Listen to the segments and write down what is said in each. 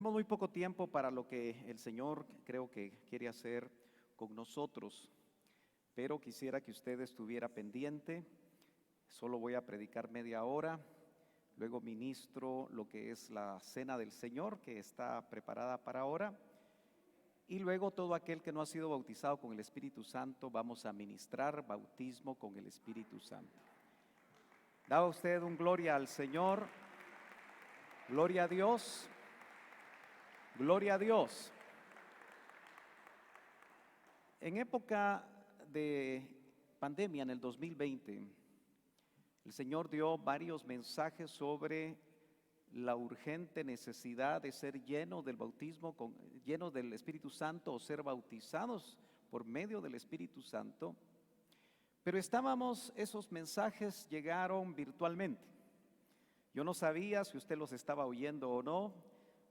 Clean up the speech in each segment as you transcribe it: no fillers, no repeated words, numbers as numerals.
Tenemos muy poco tiempo para lo que el Señor creo que quiere hacer con nosotros, pero quisiera que usted estuviera pendiente. Solo voy a predicar media hora, luego ministro lo que es la cena del Señor, que está preparada para ahora, y luego todo aquel que no ha sido bautizado con el Espíritu Santo, vamos a ministrar bautismo con el Espíritu Santo. Da usted un gloria al Señor, gloria a Dios, gloria a Dios. En época de pandemia, en el 2020, el Señor dio varios mensajes sobre la urgente necesidad de ser llenos del bautismo, llenos del Espíritu Santo o ser bautizados por medio del Espíritu Santo. Pero esos mensajes llegaron virtualmente. Yo no sabía si usted los estaba oyendo o no,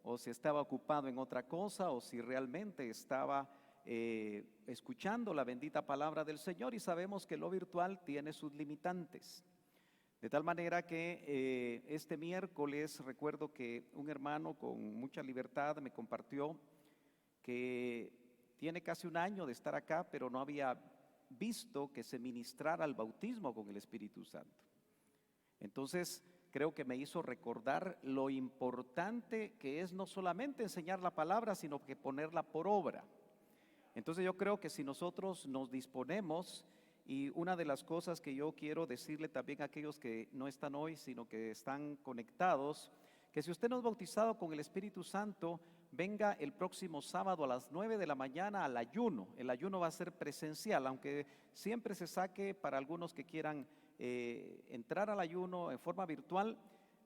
o si estaba ocupado en otra cosa, o si realmente estaba escuchando la bendita palabra del Señor, y sabemos que lo virtual tiene sus limitantes. De tal manera que este miércoles recuerdo que un hermano con mucha libertad me compartió que tiene casi un año de estar acá, pero no había visto que se ministrara el bautismo con el Espíritu Santo. Entonces creo que me hizo recordar lo importante que es no solamente enseñar la palabra, sino que ponerla por obra. Entonces yo creo que si nosotros nos disponemos, y una de las cosas que yo quiero decirle también a aquellos que no están hoy, sino que están conectados, que si usted no es bautizado con el Espíritu Santo, venga el próximo sábado a las 9 de la mañana al ayuno. El ayuno va a ser presencial, aunque siempre se saque para algunos que quieran entrar al ayuno en forma virtual.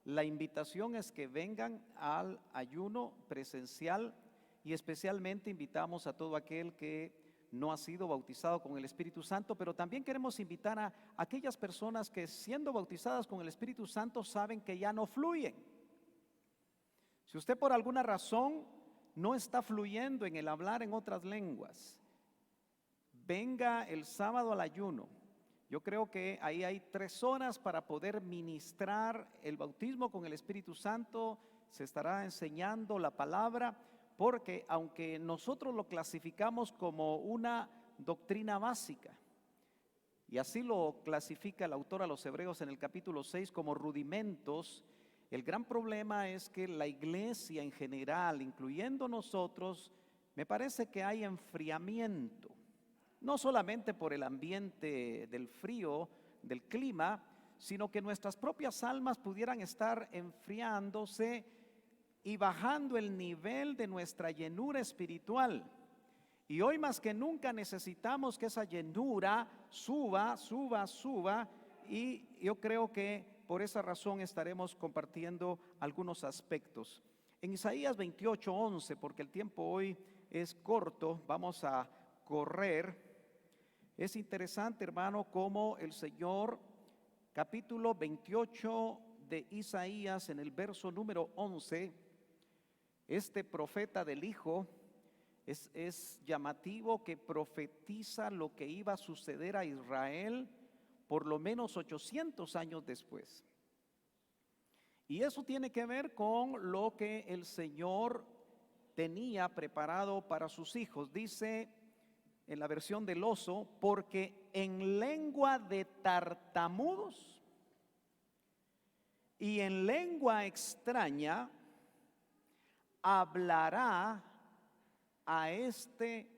La invitación es que vengan al ayuno presencial, y especialmente invitamos a todo aquel que no ha sido bautizado con el Espíritu Santo, pero también queremos invitar a aquellas personas que siendo bautizadas con el Espíritu Santo saben que ya no fluyen. Si usted por alguna razón no está fluyendo en el hablar en otras lenguas, venga el sábado al ayuno. Yo creo que ahí hay 3 horas para poder ministrar el bautismo con el Espíritu Santo. Se estará enseñando la palabra, porque aunque nosotros lo clasificamos como una doctrina básica, y así lo clasifica el autor a los Hebreos en el capítulo 6 como rudimentos, el gran problema es que la iglesia en general, incluyendo nosotros, me parece que hay enfriamiento, no solamente por el ambiente del frío, del clima, sino que nuestras propias almas pudieran estar enfriándose y bajando el nivel de nuestra llenura espiritual. Y hoy más que nunca necesitamos que esa llenura suba, y yo creo que por esa razón estaremos compartiendo algunos aspectos. En Isaías 28:11, porque el tiempo hoy es corto, vamos a correr. Es interesante, hermano, cómo el Señor, capítulo 28 de Isaías, en el verso número 11, este profeta del Hijo es llamativo, que profetiza lo que iba a suceder a Israel por lo menos 800 años después. Y eso tiene que ver con lo que el Señor tenía preparado para sus hijos. Dice en la versión del oso: porque en lengua de tartamudos y en lengua extraña hablará a este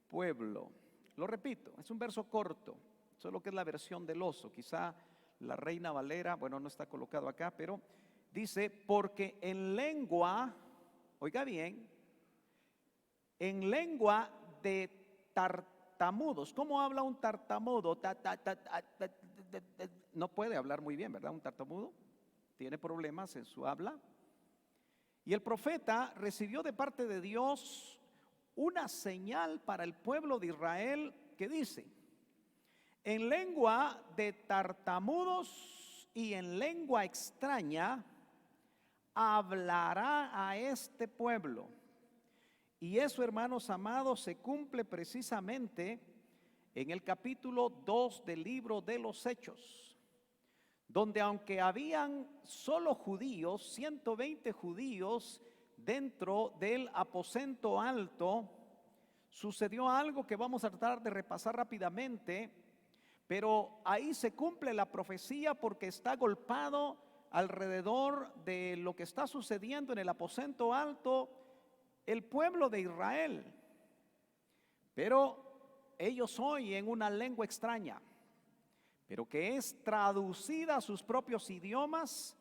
pueblo. Lo repito, es un verso corto, solo que es la versión del oso. Quizá la Reina Valera, bueno, no está colocado acá, pero dice: porque en lengua, oiga bien, en lengua de tartamudos. ¿Cómo habla un tartamudo? No puede hablar muy bien, ¿verdad? Un tartamudo tiene problemas en su habla. Y el profeta recibió de parte de Dios una señal para el pueblo de Israel que dice: en lengua de tartamudos y en lengua extraña hablará a este pueblo. Y eso, hermanos amados, se cumple precisamente en el capítulo 2 del libro de los Hechos, donde aunque habían solo judíos, 120 judíos, dentro del aposento alto, sucedió algo que vamos a tratar de repasar rápidamente, pero ahí se cumple la profecía porque está golpeado alrededor de lo que está sucediendo en el aposento alto el pueblo de Israel. Pero ellos oyen una lengua extraña, pero que es traducida a sus propios idiomas,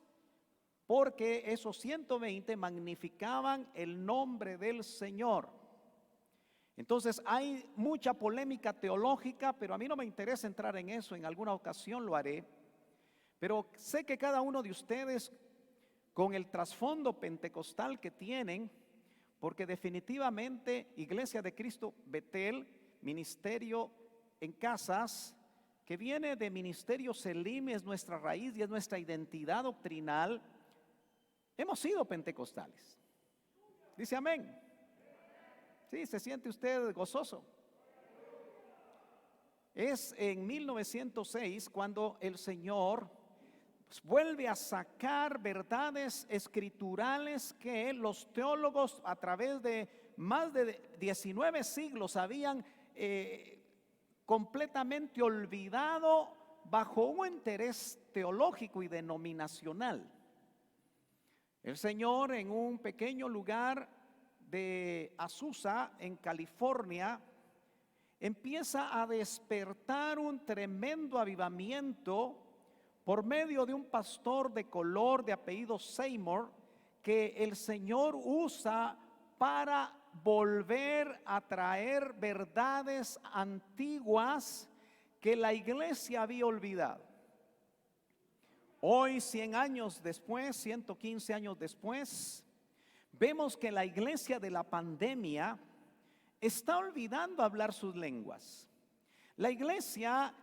porque esos 120 magnificaban el nombre del Señor. Entonces hay mucha polémica teológica, pero a mí no me interesa entrar en eso, en alguna ocasión lo haré. Pero sé que cada uno de ustedes, con el trasfondo pentecostal que tienen, porque definitivamente Iglesia de Cristo Betel, ministerio en casas, que viene de ministerio Selim, es nuestra raíz y es nuestra identidad doctrinal, hemos sido pentecostales. Dice amén. Sí, se siente usted gozoso. Es en 1906 cuando el Señor vuelve a sacar verdades escriturales que los teólogos a través de más de 19 siglos habían completamente olvidado bajo un interés teológico y denominacional. El Señor, en un pequeño lugar de Azusa, en California, empieza a despertar un tremendo avivamiento por medio de un pastor de color de apellido Seymour, que el Señor usa para volver a traer verdades antiguas que la iglesia había olvidado. Hoy, 100 años después, 115 años después, vemos que la iglesia de la pandemia está olvidando hablar sus lenguas. La iglesia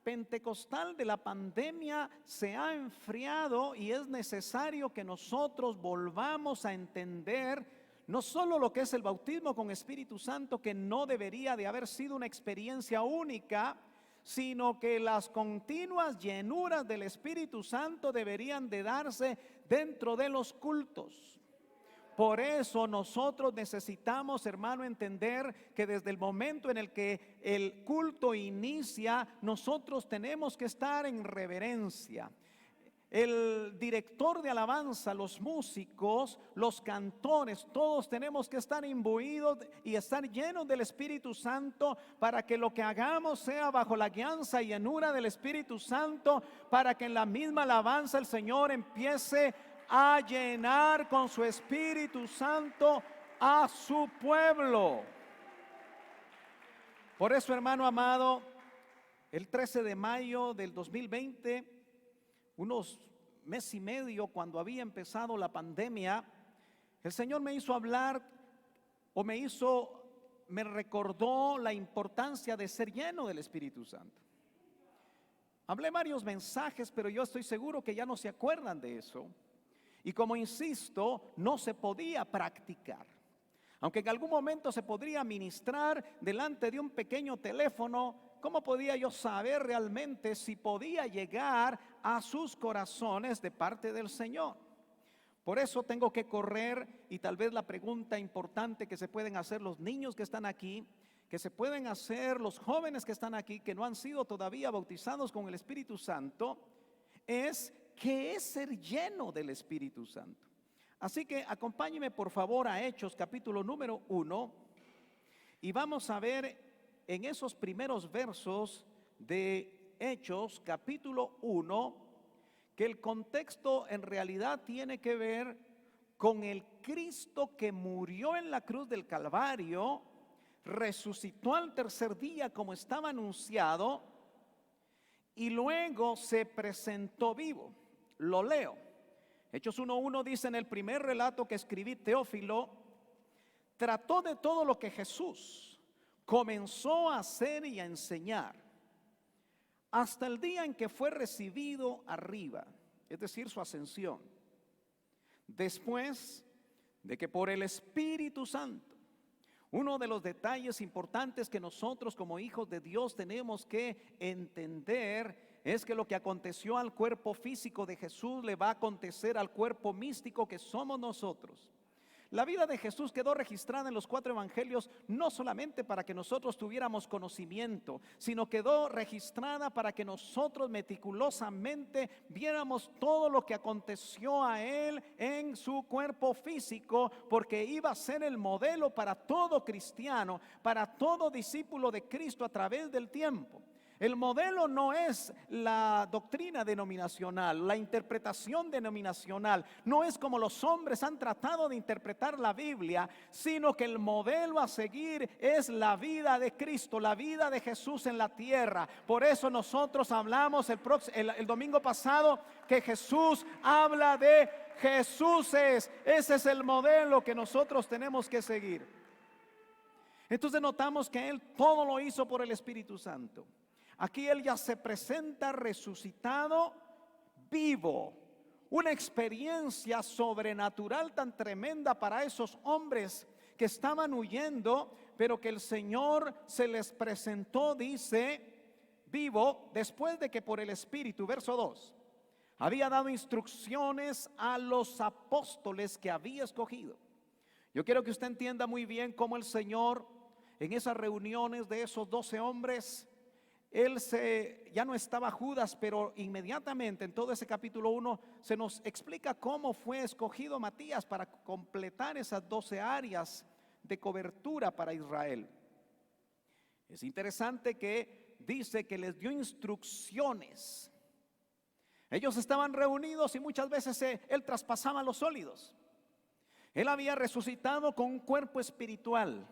pentecostal de la pandemia se ha enfriado y es necesario que nosotros volvamos a entender no solo lo que es el bautismo con Espíritu Santo, que no debería de haber sido una experiencia única, sino que las continuas llenuras del Espíritu Santo deberían de darse dentro de los cultos. Por eso nosotros necesitamos, hermano, entender que desde el momento en el que el culto inicia, nosotros tenemos que estar en reverencia. El director de alabanza, los músicos, los cantores, todos tenemos que estar imbuidos y estar llenos del Espíritu Santo para que lo que hagamos sea bajo la guianza y llenura del Espíritu Santo, para que en la misma alabanza el Señor empiece a llenar con su Espíritu Santo a su pueblo. Por eso, hermano amado, el 13 de mayo del 2020, unos mes y medio cuando había empezado la pandemia, el Señor me hizo hablar me recordó la importancia de ser lleno del Espíritu Santo. Hablé varios mensajes, pero yo estoy seguro que ya no se acuerdan de eso. Y como insisto, no se podía practicar. Aunque en algún momento se podría ministrar delante de un pequeño teléfono, ¿cómo podía yo saber realmente si podía llegar a sus corazones de parte del Señor? Por eso tengo que correr, y tal vez la pregunta importante que se pueden hacer los niños que están aquí, que se pueden hacer los jóvenes que están aquí, que no han sido todavía bautizados con el Espíritu Santo, es: ¿qué es ser lleno del Espíritu Santo? Así que acompáñeme por favor a Hechos capítulo número 1 y vamos a ver en esos primeros versos de Hechos capítulo 1 que el contexto en realidad tiene que ver con el Cristo que murió en la cruz del Calvario, resucitó al tercer día como estaba anunciado y luego se presentó vivo. Lo leo. Hechos 1:1 dice: en el primer relato que escribí, Teófilo, trató de todo lo que Jesús comenzó a hacer y a enseñar hasta el día en que fue recibido arriba, es decir, su ascensión. Después de que por el Espíritu Santo, uno de los detalles importantes que nosotros como hijos de Dios tenemos que entender es que lo que aconteció al cuerpo físico de Jesús le va a acontecer al cuerpo místico que somos nosotros. La vida de Jesús quedó registrada en los 4 evangelios no solamente para que nosotros tuviéramos conocimiento, sino quedó registrada para que nosotros meticulosamente viéramos todo lo que aconteció a él en su cuerpo físico, porque iba a ser el modelo para todo cristiano, para todo discípulo de Cristo a través del tiempo. El modelo no es la doctrina denominacional, la interpretación denominacional, no es como los hombres han tratado de interpretar la Biblia, sino que el modelo a seguir es la vida de Cristo, la vida de Jesús en la tierra. Por eso nosotros hablamos el domingo pasado que Jesús habla de Jesúses. Ese es el modelo que nosotros tenemos que seguir. Entonces notamos que Él todo lo hizo por el Espíritu Santo. Aquí Él ya se presenta resucitado, vivo. Una experiencia sobrenatural tan tremenda para esos hombres que estaban huyendo, pero que el Señor se les presentó, dice, vivo, después de que por el Espíritu, verso 2, había dado instrucciones a los apóstoles que había escogido. Yo quiero que usted entienda muy bien cómo el Señor en esas reuniones de esos 12 hombres, ya no estaba Judas, pero inmediatamente en todo ese capítulo 1 se nos explica cómo fue escogido Matías para completar esas 12 áreas de cobertura para Israel. Es interesante que dice que les dio instrucciones. Ellos estaban reunidos y muchas veces Él traspasaba los sólidos. Él había resucitado con un cuerpo espiritual.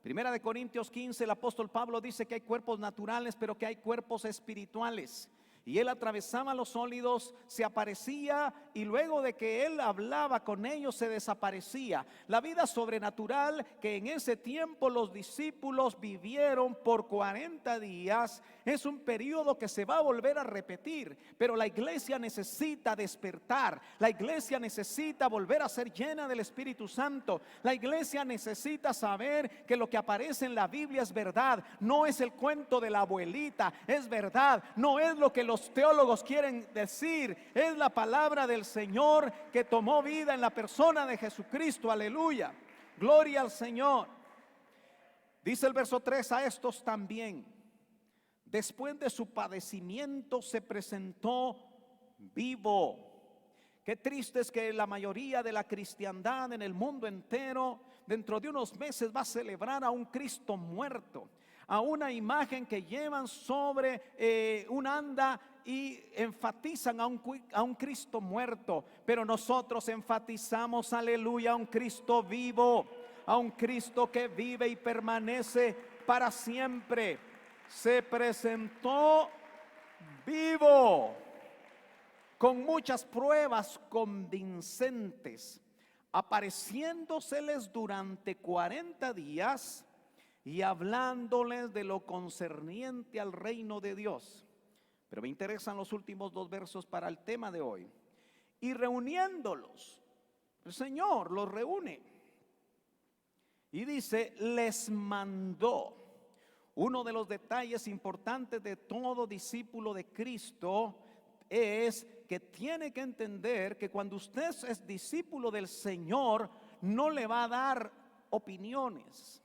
Primera de Corintios 15, el apóstol Pablo dice que hay cuerpos naturales, pero que hay cuerpos espirituales. Y Él atravesaba los sólidos, se aparecía y luego de que Él hablaba con ellos se desaparecía. La vida sobrenatural que en ese tiempo los discípulos vivieron por 40 días es un periodo que se va a volver a repetir. Pero la iglesia necesita despertar. La iglesia necesita volver a ser llena del Espíritu Santo. La iglesia necesita saber que lo que aparece en la Biblia es verdad. No es el cuento de la abuelita, es verdad. No es lo que los teólogos quieren decir, es la palabra del Señor que tomó vida en la persona de Jesucristo. Aleluya, gloria al Señor. Dice el verso 3: a estos también, después de su padecimiento, se presentó vivo. Qué triste es que la mayoría de la cristiandad en el mundo entero dentro de unos meses va a celebrar a un Cristo muerto, a una imagen que llevan sobre un anda y enfatizan a un Cristo muerto. Pero nosotros enfatizamos, aleluya, a un Cristo vivo, a un Cristo que vive y permanece para siempre. Se presentó vivo, con muchas pruebas convincentes, apareciéndoseles durante 40 días y hablándoles de lo concerniente al reino de Dios. Pero me interesan los últimos 2 versos para el tema de hoy. Y reuniéndolos, el Señor los reúne y dice, les mandó. Uno de los detalles importantes de todo discípulo de Cristo es que tiene que entender que cuando usted es discípulo del Señor, no le va a dar opiniones.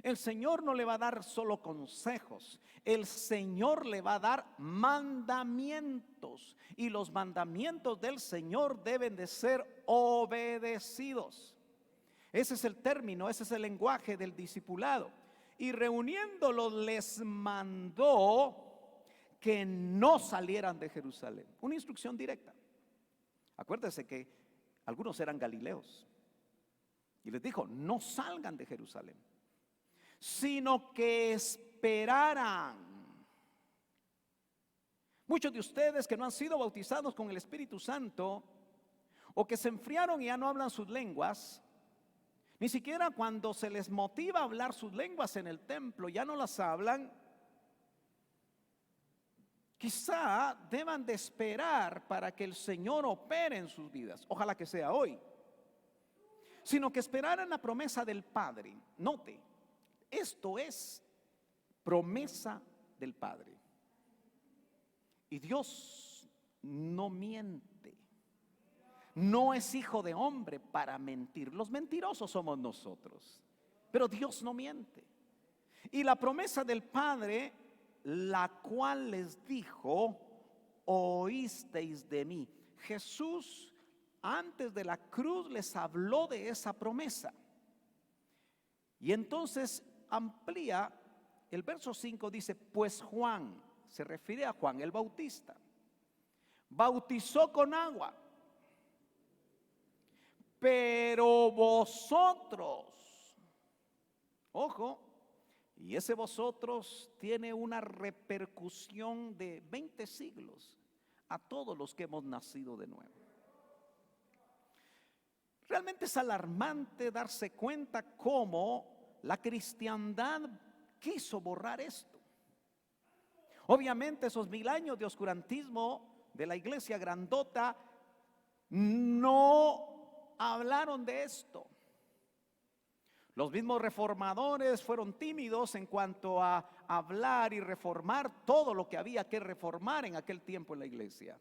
El Señor no le va a dar solo consejos, el Señor le va a dar mandamientos, y los mandamientos del Señor deben de ser obedecidos. Ese es el término, ese es el lenguaje del discipulado. Y reuniéndolos les mandó que no salieran de Jerusalén. Una instrucción directa. Acuérdense que algunos eran galileos y les dijo, no salgan de Jerusalén, sino que esperaran. Muchos de ustedes que no han sido bautizados con el Espíritu Santo, o que se enfriaron y ya no hablan sus lenguas, ni siquiera cuando se les motiva a hablar sus lenguas en el templo ya no las hablan. Quizá deban de esperar para que el Señor opere en sus vidas. Ojalá que sea hoy. Sino que esperaran la promesa del Padre. Note, esto es promesa del Padre. Y Dios no miente. no es hijo de hombre para mentir. Los mentirosos somos nosotros, pero Dios no miente. Y la promesa del Padre, la cual les dijo: oísteis de mí. Jesús antes de la cruz les habló de esa promesa. Y entonces amplía el verso 5, dice: pues Juan, se refiere a Juan el Bautista, bautizó con agua, pero vosotros, ojo, y ese vosotros tiene una repercusión de 20 siglos a todos los que hemos nacido de nuevo. Realmente es alarmante darse cuenta cómo la cristiandad quiso borrar esto. Obviamente esos 1000 años de oscurantismo de la iglesia grandota no hablaron de esto. Los mismos reformadores fueron tímidos en cuanto a hablar y reformar todo lo que había que reformar en aquel tiempo en la iglesia.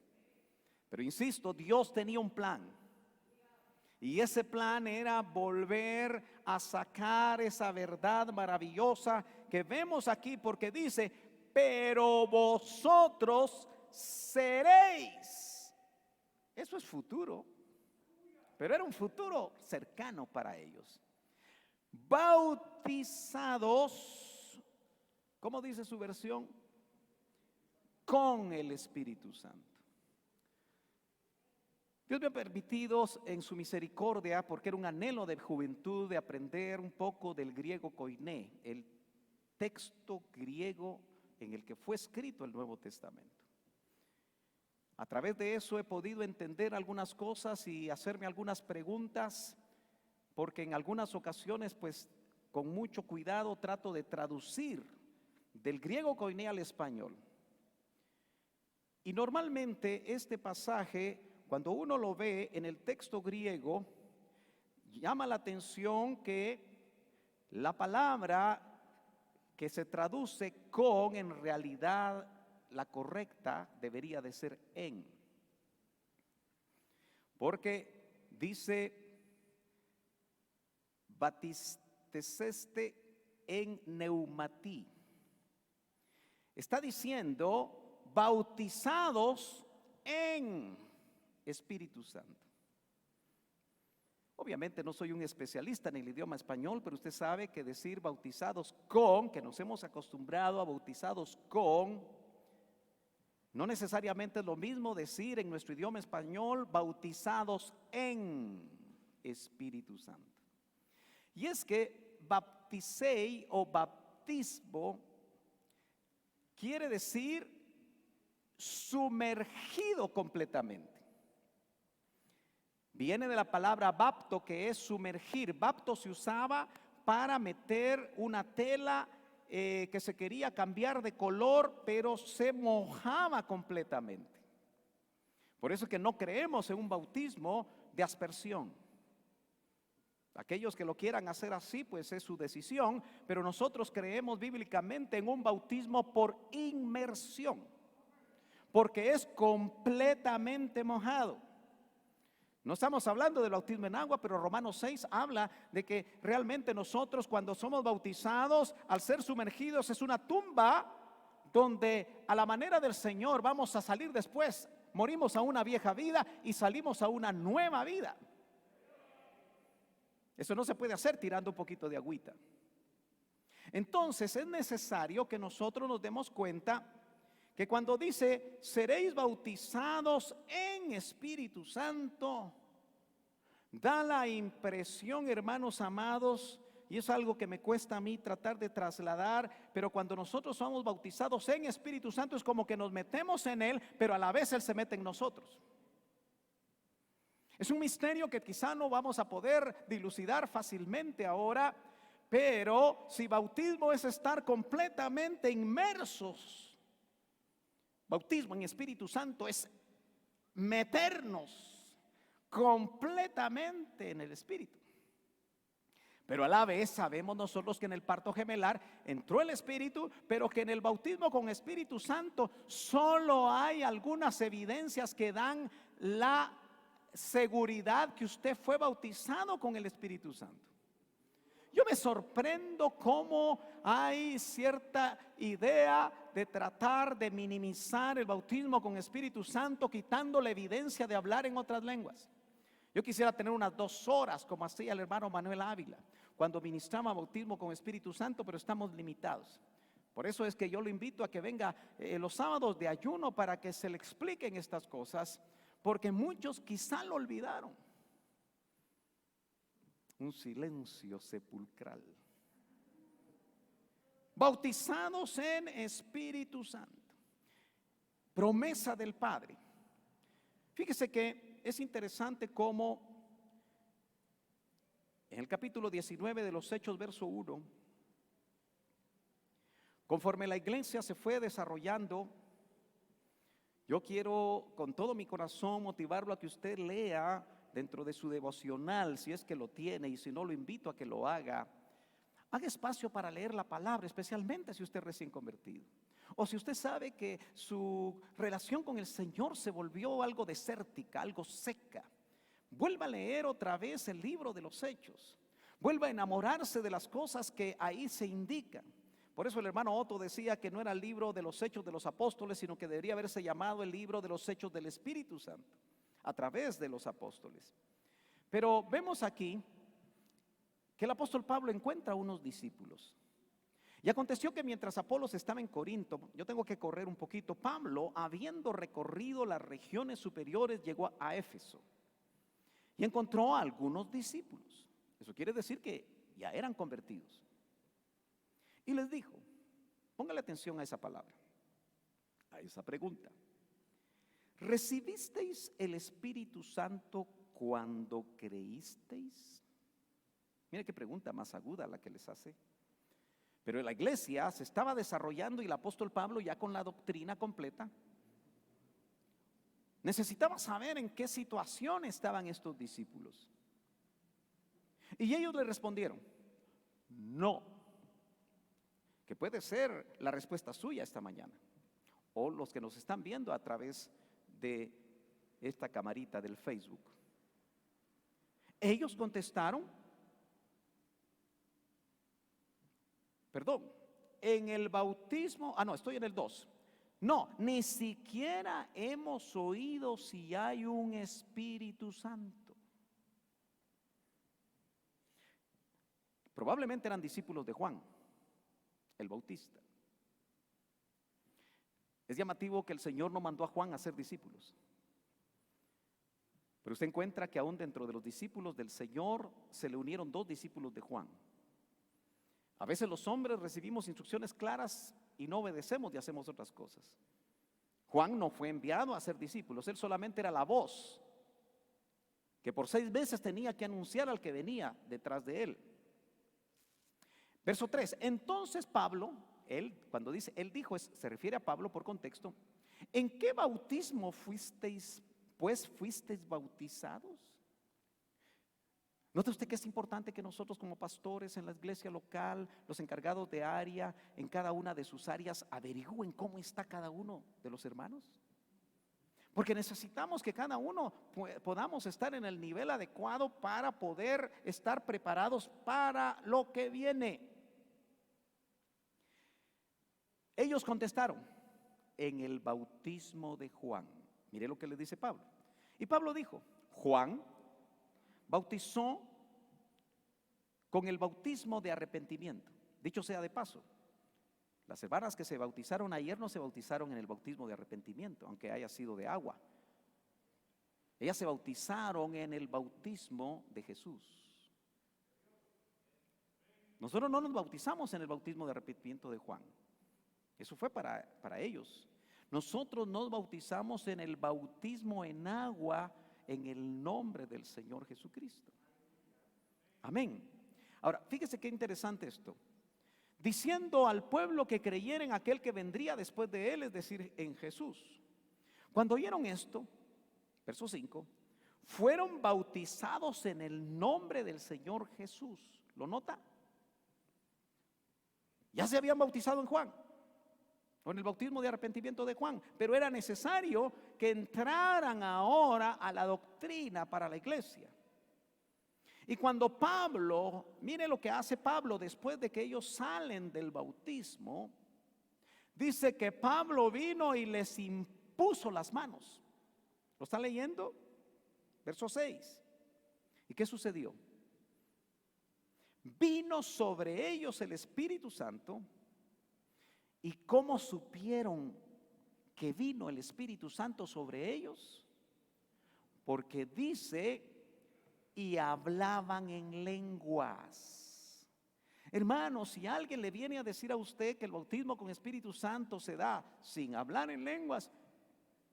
Pero insisto, Dios tenía un plan. Y ese plan era volver a sacar esa verdad maravillosa que vemos aquí, porque dice: pero vosotros seréis. Eso es futuro, pero era un futuro cercano para ellos. Bautizados, ¿cómo dice su versión? Con el Espíritu Santo. Dios me ha permitido en su misericordia, porque era un anhelo de juventud, de aprender un poco del griego koiné, el texto griego en el que fue escrito el Nuevo Testamento. A través de eso he podido entender algunas cosas y hacerme algunas preguntas, porque en algunas ocasiones, pues con mucho cuidado trato de traducir del griego koiné al español. Y normalmente este pasaje, cuando uno lo ve en el texto griego, llama la atención que la palabra que se traduce con, en realidad la correcta debería de ser en. Porque dice: batisteseste en neumatí. Está diciendo bautizados en Espíritu Santo. Obviamente no soy un especialista en el idioma español, pero usted sabe que decir bautizados con, que nos hemos acostumbrado a bautizados con, no necesariamente es lo mismo decir en nuestro idioma español bautizados en Espíritu Santo. Y es que baptisei o baptismo quiere decir sumergido completamente. Viene de la palabra bapto, que es sumergir. Bapto se usaba para meter una tela que se quería cambiar de color, pero se mojaba completamente. Por eso es que no creemos en un bautismo de aspersión. Aquellos que lo quieran hacer así, pues es su decisión, pero nosotros creemos bíblicamente en un bautismo por inmersión, porque es completamente mojado. No estamos hablando del bautismo en agua, pero Romanos 6 habla de que realmente nosotros, cuando somos bautizados, al ser sumergidos, es una tumba donde a la manera del Señor vamos a salir después. Morimos a una vieja vida y salimos a una nueva vida. Eso no se puede hacer tirando un poquito de agüita. Entonces es necesario que nosotros nos demos cuenta que cuando dice seréis bautizados en Espíritu Santo, da la impresión, hermanos amados, y es algo que me cuesta a mí tratar de trasladar, pero cuando nosotros somos bautizados en Espíritu Santo es como que nos metemos en Él, pero a la vez Él se mete en nosotros. Es un misterio que quizá no vamos a poder dilucidar fácilmente ahora, pero si bautismo es estar completamente inmersos, bautismo en Espíritu Santo es meternos completamente en el Espíritu. Pero a la vez sabemos nosotros que en el parto gemelar entró el Espíritu, pero que en el bautismo con Espíritu Santo solo hay algunas evidencias que dan la seguridad que usted fue bautizado con el Espíritu Santo. Yo me sorprendo cómo hay cierta idea de tratar de minimizar el bautismo con Espíritu Santo, quitando la evidencia de hablar en otras lenguas. Yo quisiera tener unas 2 horas, como hacía el hermano Manuel Ávila, cuando ministraba bautismo con Espíritu Santo, pero estamos limitados. Por eso es que yo lo invito a que venga los sábados de ayuno para que se le expliquen estas cosas, porque muchos quizá lo olvidaron. Un silencio sepulcral. Bautizados en Espíritu Santo. Promesa del Padre. Fíjese que es interesante cómo en el capítulo 19 de los Hechos, verso 1, conforme la iglesia se fue desarrollando, yo quiero con todo mi corazón motivarlo a que usted lea dentro de su devocional, si es que lo tiene, y si no, lo invito a que lo haga. Haga espacio para leer la palabra, especialmente si usted es recién convertido, o si usted sabe que su relación con el Señor se volvió algo desértica, algo seca. Vuelva a leer otra vez el libro de los Hechos. Vuelva a enamorarse de las cosas que ahí se indican. Por eso el hermano Otto decía que no era el libro de los Hechos de los Apóstoles, sino que debería haberse llamado el libro de los Hechos del Espíritu Santo, a través de los apóstoles. Pero vemos aquí que el apóstol Pablo encuentra unos discípulos. Y aconteció que mientras Apolos estaba en Corinto, yo tengo que correr un poquito, Pablo, habiendo recorrido las regiones superiores, llegó a Éfeso y encontró a algunos discípulos. Eso quiere decir que ya eran convertidos. Y les dijo, póngale atención a esa palabra, a esa pregunta. ¿Recibisteis el Espíritu Santo cuando creísteis? Mire qué pregunta más aguda la que les hace. Pero la iglesia se estaba desarrollando y el apóstol Pablo, ya con la doctrina completa, necesitaba saber en qué situación estaban estos discípulos. Y ellos le respondieron, no. Que puede ser la respuesta suya esta mañana, o los que nos están viendo a través de esta camarita del Facebook. Ellos contestaron, en el bautismo, estoy en el 2. No, ni siquiera hemos oído si hay un Espíritu Santo. Probablemente eran discípulos de Juan, el Bautista. Es llamativo que el Señor no mandó a Juan a ser discípulos. Pero usted encuentra que aún dentro de los discípulos del Señor se le unieron 2 discípulos de Juan. A veces los hombres recibimos instrucciones claras y no obedecemos y hacemos otras cosas. Juan no fue enviado a ser discípulos, él solamente era la voz que por 6 veces tenía que anunciar al que venía detrás de él. Verso 3, entonces Pablo, cuando dice, él dijo, se refiere a Pablo por contexto. ¿En qué bautismo fuisteis bautizados? ¿Nota usted que es importante que nosotros como pastores en la iglesia local, los encargados de área, en cada una de sus áreas, averigüen cómo está cada uno de los hermanos? Porque necesitamos que cada uno podamos estar en el nivel adecuado para poder estar preparados para lo que viene. Ellos contestaron, en el bautismo de Juan. Mire lo que le dice Pablo. Y Pablo dijo, Juan bautizó con el bautismo de arrepentimiento. Dicho sea de paso, las hermanas que se bautizaron ayer no se bautizaron en el bautismo de arrepentimiento, aunque haya sido de agua. Ellas se bautizaron en el bautismo de Jesús. Nosotros no nos bautizamos en el bautismo de arrepentimiento de Juan. Eso fue para ellos. Nosotros nos bautizamos en el bautismo en agua en el nombre del Señor Jesucristo. Amén. Ahora, fíjese qué interesante esto. Diciendo al pueblo que creyera en aquel que vendría después de él, es decir, en Jesús. Cuando oyeron esto, verso 5, fueron bautizados en el nombre del Señor Jesús. ¿Lo nota? Ya se habían bautizado en Juan. con el bautismo de arrepentimiento de Juan, pero era necesario que entraran ahora a la doctrina para la iglesia. Y cuando Pablo, mire lo que hace Pablo después de que ellos salen del bautismo, dice que Pablo vino y les impuso las manos. ¿Lo está leyendo? Verso 6. ¿Y qué sucedió? Vino sobre ellos el Espíritu Santo. ¿Y cómo supieron que vino el Espíritu Santo sobre ellos? Porque dice, y hablaban en lenguas. Hermanos, si alguien le viene a decir a usted que el bautismo con Espíritu Santo se da sin hablar en lenguas,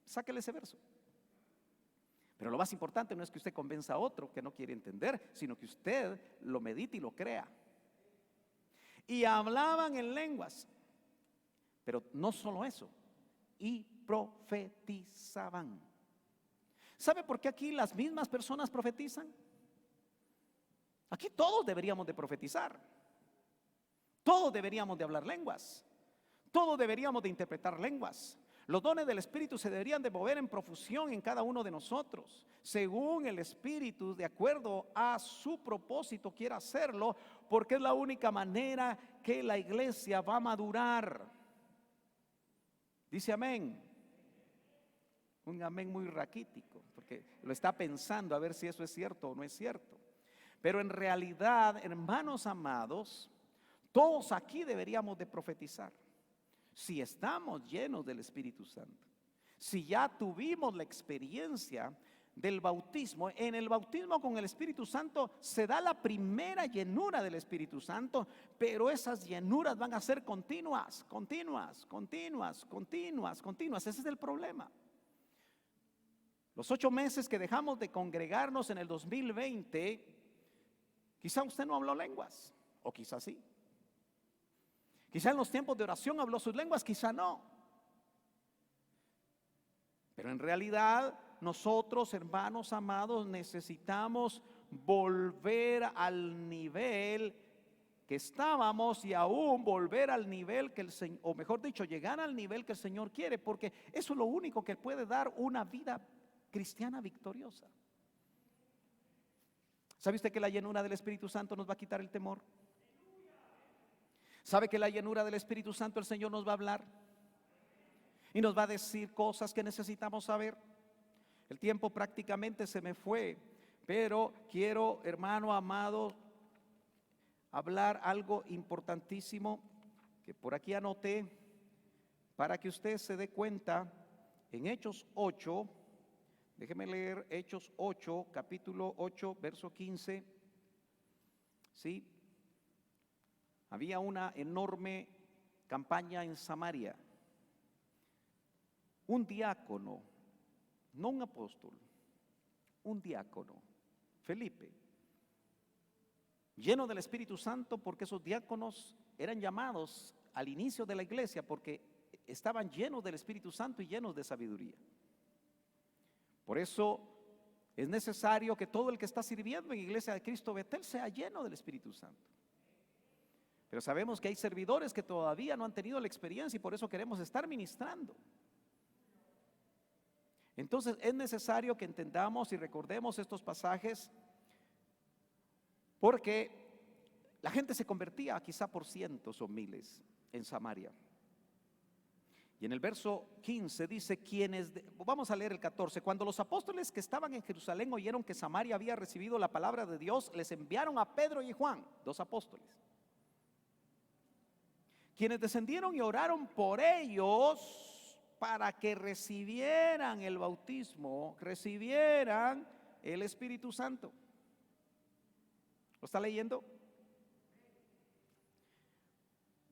sáquele ese verso. Pero lo más importante no es que usted convenza a otro que no quiere entender, sino que usted lo medite y lo crea. Y hablaban en lenguas. Pero no solo eso, y profetizaban. ¿Sabe por qué aquí las mismas personas profetizan? Aquí todos deberíamos de profetizar. Todos deberíamos de hablar lenguas. Todos deberíamos de interpretar lenguas. Los dones del Espíritu se deberían de mover en profusión en cada uno de nosotros, según el Espíritu, de acuerdo a su propósito, quiera hacerlo, porque es la única manera que la iglesia va a madurar. Dice amén. Un amén muy raquítico, porque lo está pensando a ver si eso es cierto o no es cierto. Pero en realidad, hermanos amados, todos aquí deberíamos de profetizar. Si estamos llenos del Espíritu Santo, si ya tuvimos la experiencia del bautismo, en el bautismo con el Espíritu Santo se da la primera llenura del Espíritu Santo, pero esas llenuras van a ser continuas. Ese es el problema. Los 8 meses que dejamos de congregarnos en el 2020, quizá usted no habló lenguas, o quizá sí. Quizá en los tiempos de oración habló sus lenguas, quizá no. Pero en realidad nosotros, hermanos amados, necesitamos volver al nivel que estábamos y aún volver al nivel que el Señor, o mejor dicho, llegar al nivel que el Señor quiere, porque eso es lo único que puede dar una vida cristiana victoriosa. ¿Sabe usted que la llenura del Espíritu Santo nos va a quitar el temor? ¿Sabe que la llenura del Espíritu Santo el Señor nos va a hablar? Y nos va a decir cosas que necesitamos saber. El tiempo prácticamente se me fue, pero quiero, hermano amado, hablar algo importantísimo que por aquí anoté para que usted se dé cuenta. En Hechos 8, déjeme leer Hechos 8, capítulo 8, verso 15. ¿Sí? Había una enorme campaña en Samaria. Un diácono, no un apóstol, un diácono, Felipe, lleno del Espíritu Santo, porque esos diáconos eran llamados al inicio de la iglesia porque estaban llenos del Espíritu Santo y llenos de sabiduría. Por eso es necesario que todo el que está sirviendo en Iglesia de Cristo Betel sea lleno del Espíritu Santo. Pero sabemos que hay servidores que todavía no han tenido la experiencia y por eso queremos estar ministrando. Entonces es necesario que entendamos y recordemos estos pasajes, porque la gente se convertía quizá por cientos o miles en Samaria. Y en el verso 15 dice, vamos a leer el 14, cuando los apóstoles que estaban en Jerusalén oyeron que Samaria había recibido la palabra de Dios, les enviaron a Pedro y Juan, 2 apóstoles, quienes descendieron y oraron por ellos para que recibieran el bautismo, recibieran el Espíritu Santo. ¿Lo está leyendo?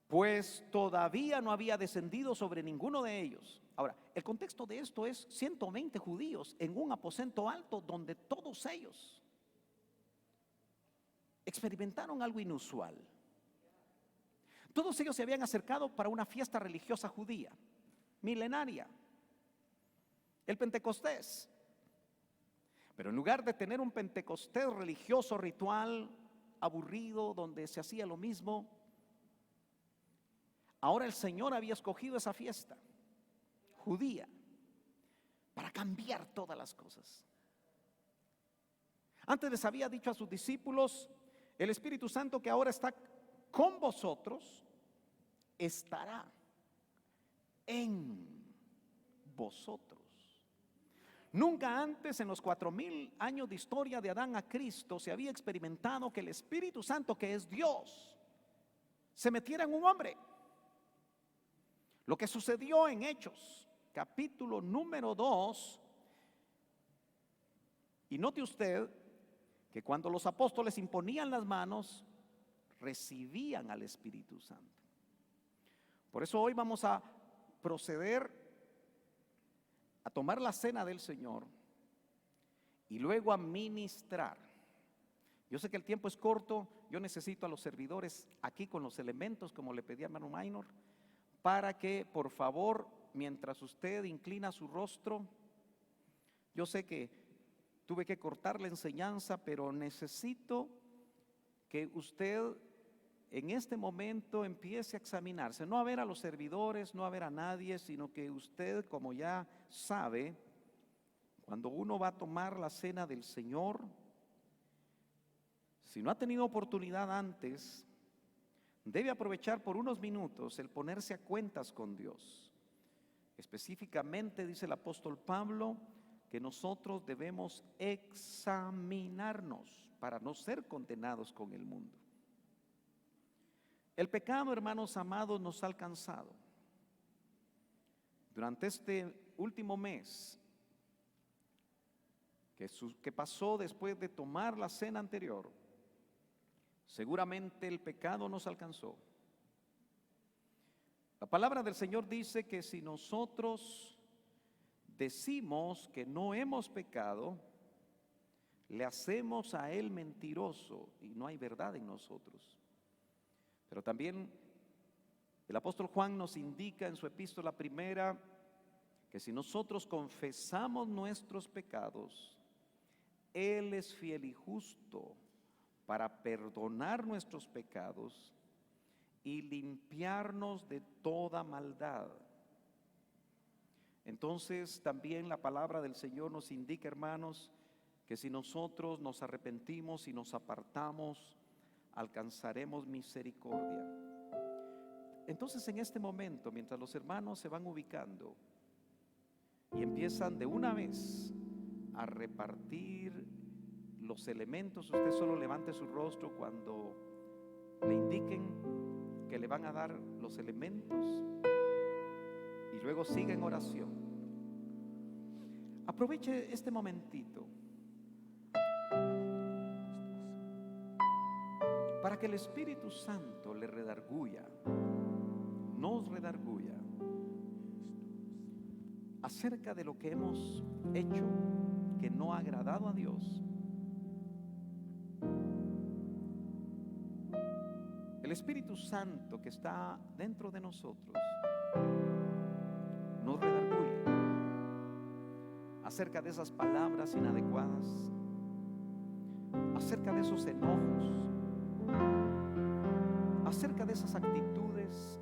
Pues todavía no había descendido sobre ninguno de ellos. Ahora, el contexto de esto es 120 judíos en un aposento alto donde todos ellos experimentaron algo inusual. Todos ellos se habían acercado para una fiesta religiosa judía, milenaria, el Pentecostés. Pero en lugar de tener un Pentecostés religioso, ritual, aburrido, donde se hacía lo mismo, Ahora el Señor había escogido esa fiesta judía para cambiar todas las cosas. Antes les había dicho a sus discípulos: el Espíritu Santo que ahora está con vosotros estará en vosotros. Nunca antes en los 4000 años de historia de Adán a Cristo se había experimentado que el Espíritu Santo, que es Dios, se metiera en un hombre. Lo que sucedió en Hechos, capítulo número 2, y note usted que cuando los apóstoles imponían las manos, recibían al Espíritu Santo. Por eso hoy vamos a proceder a tomar la cena del Señor y luego a ministrar. Yo sé que el tiempo es corto, yo necesito a los servidores aquí con los elementos, como le pedí a hermano Minor, para que por favor, mientras usted inclina su rostro, yo sé que tuve que cortar la enseñanza, pero necesito que usted en este momento empiece a examinarse, no a ver a los servidores, no a ver a nadie, sino que usted, como ya sabe, cuando uno va a tomar la cena del Señor, si no ha tenido oportunidad antes, debe aprovechar por unos minutos el ponerse a cuentas con Dios. Específicamente dice el apóstol Pablo que nosotros debemos examinarnos para no ser condenados con el mundo. El pecado, hermanos amados, nos ha alcanzado. Durante este último mes que pasó después de tomar la cena anterior, seguramente el pecado nos alcanzó. La palabra del Señor dice que si nosotros decimos que no hemos pecado, le hacemos a Él mentiroso y no hay verdad en nosotros. Pero también el apóstol Juan nos indica en su epístola primera que si nosotros confesamos nuestros pecados, Él es fiel y justo para perdonar nuestros pecados y limpiarnos de toda maldad. Entonces también la palabra del Señor nos indica, hermanos, que si nosotros nos arrepentimos y nos apartamos, alcanzaremos misericordia. Entonces en este momento, mientras los hermanos se van ubicando y empiezan de una vez a repartir los elementos, usted solo levante su rostro cuando le indiquen que le van a dar los elementos y luego siga en oración. Aproveche este momentito para que el Espíritu Santo le redarguya, nos redarguya acerca de lo que hemos hecho que no ha agradado a Dios. El Espíritu Santo que está dentro de nosotros nos redarguye acerca de esas palabras inadecuadas, acerca de esos enojos, acerca de esas actitudes,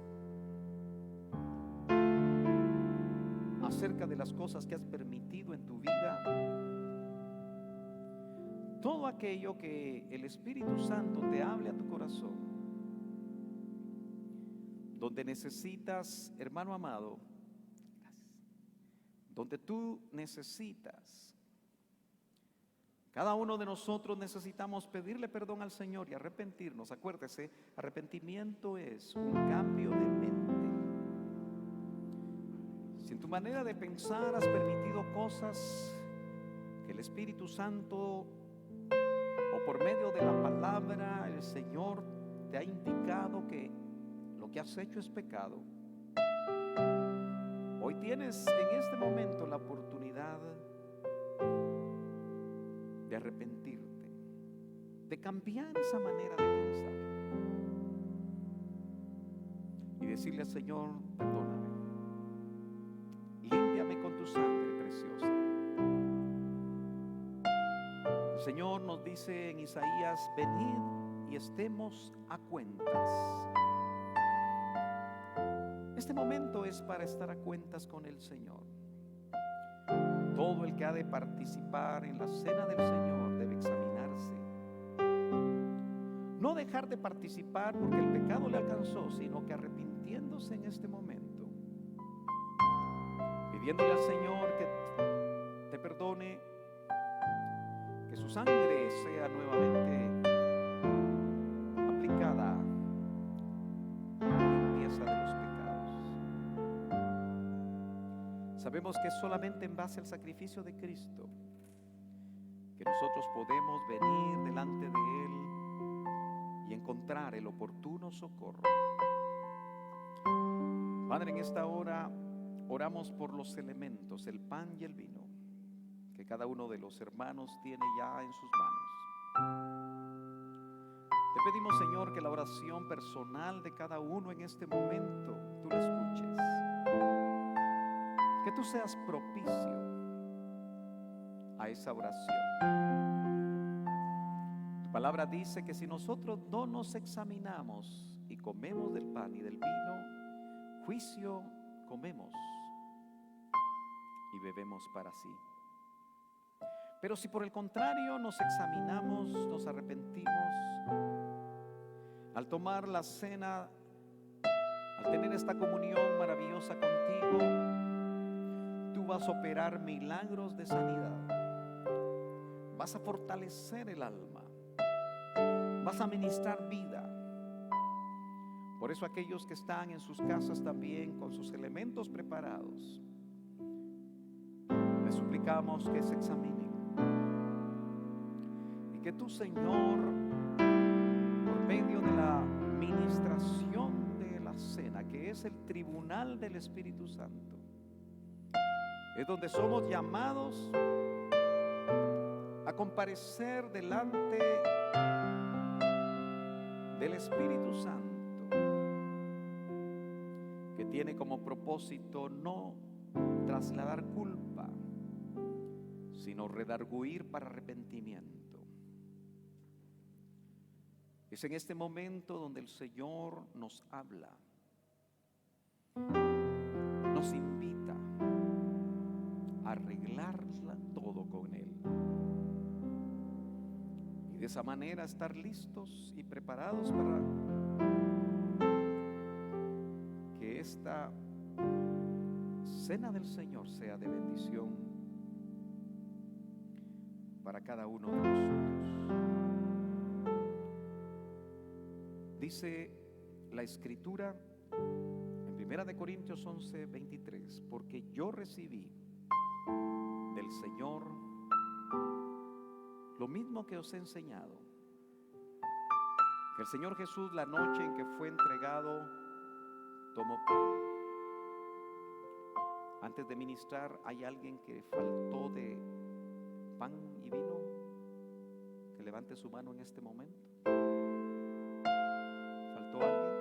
acerca de las cosas que has permitido en tu vida. Todo aquello que el Espíritu Santo te hable a tu corazón, donde necesitas, hermano amado, donde tú necesitas, cada uno de nosotros necesitamos pedirle perdón al Señor y arrepentirnos. Acuérdese, arrepentimiento es un cambio de mente. Si en tu manera de pensar has permitido cosas que el Espíritu Santo o por medio de la palabra el Señor te ha indicado que lo que has hecho es pecado, hoy tienes en este momento la oportunidad de arrepentirte, de cambiar esa manera de pensar y decirle al Señor: perdóname, límpiame con tu sangre preciosa. El Señor nos dice en Isaías: venid y estemos a cuentas. este momento es para estar a cuentas con el Señor. Todo el que ha de participar en la cena del Señor debe examinarse. No dejar de participar porque el pecado le alcanzó, sino que arrepintiéndose en este momento, pidiéndole al Señor que te perdone, que su sangre sea nuevamente aplicada a la limpieza de los pecados. Sabemos que es solamente en base al sacrificio de Cristo que nosotros podemos venir delante de Él y encontrar el oportuno socorro. Padre, en esta hora oramos por los elementos, el pan y el vino, que cada uno de los hermanos tiene ya en sus manos. Te pedimos, Señor, que la oración personal de cada uno en este momento tú la escuches, que tú seas propicio a esa oración. Tu palabra dice que si nosotros no nos examinamos y comemos del pan y del vino, juicio comemos y bebemos para sí. Pero si por el contrario nos examinamos, nos arrepentimos, al tomar la cena, al tener esta comunión maravillosa contigo, tú vas a operar milagros de sanidad, vas a fortalecer el alma, vas a ministrar vida. Por eso aquellos que están en sus casas también con sus elementos preparados, les suplicamos que se examinen y que tú, Señor, por medio de la ministración de la cena, que es el tribunal del Espíritu Santo, es donde somos llamados a comparecer delante del Espíritu Santo, que tiene como propósito no trasladar culpa, sino redarguir para arrepentimiento. Es en este momento donde el Señor nos habla, nos invita a arreglarla todo con Él, y de esa manera estar listos y preparados para que esta cena del Señor sea de bendición para cada uno de nosotros. Dice la Escritura en 1 Corintios 11:23, porque yo recibí del Señor lo mismo que os he enseñado, que el Señor Jesús, la noche en que fue entregado, tomó pan. Antes de ministrar, ¿hay alguien que faltó de pan y vino? Que levante su mano en este momento. ¿Faltó alguien?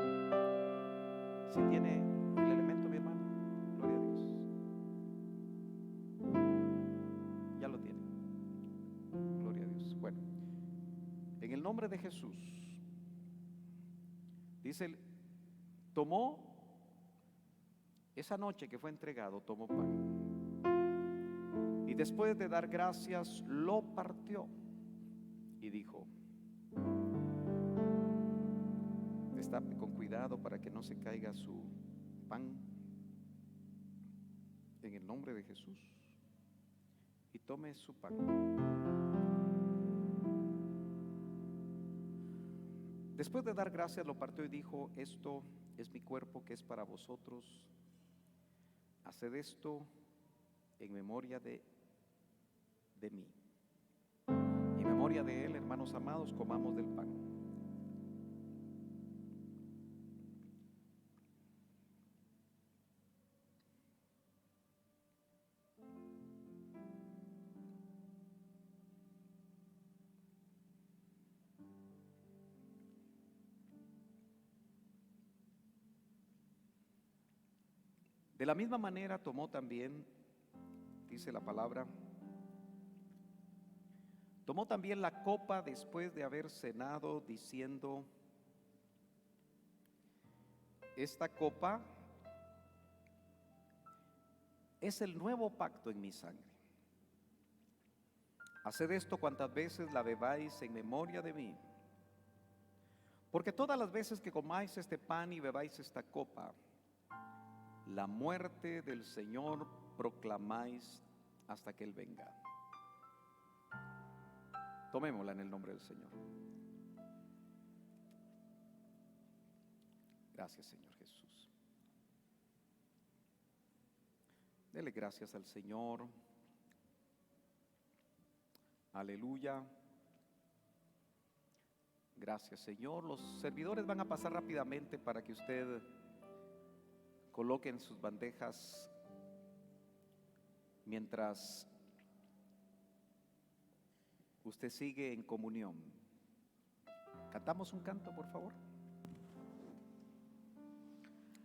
Sí. Si tiene el elemento, mi hermano, gloria a Dios. Ya lo tiene. Gloria a Dios. Bueno, en el nombre de Jesús, dice, tomó esa noche que fue entregado, tomó pan y después de dar gracias lo partió y dijo, está con cuidado para que no se caiga su pan, en el nombre de Jesús, y tome su pan. Después de dar gracias lo partió y dijo, esto es mi cuerpo que es para vosotros, haced esto en memoria de mí. En memoria de Él, hermanos amados, comamos del pan. De la misma manera tomó también, dice la palabra, tomó también la copa después de haber cenado, diciendo, esta copa es el nuevo pacto en mi sangre. Haced esto cuantas veces la bebáis en memoria de mí. Porque todas las veces que comáis este pan y bebáis esta copa, la muerte del Señor proclamáis hasta que Él venga. Tomémosla en el nombre del Señor. Gracias, Señor Jesús. Dele gracias al Señor. Aleluya. Gracias, Señor. Los servidores van a pasar rápidamente para que usted coloque en sus bandejas mientras usted sigue en comunión. ¿Cantamos un canto, por favor?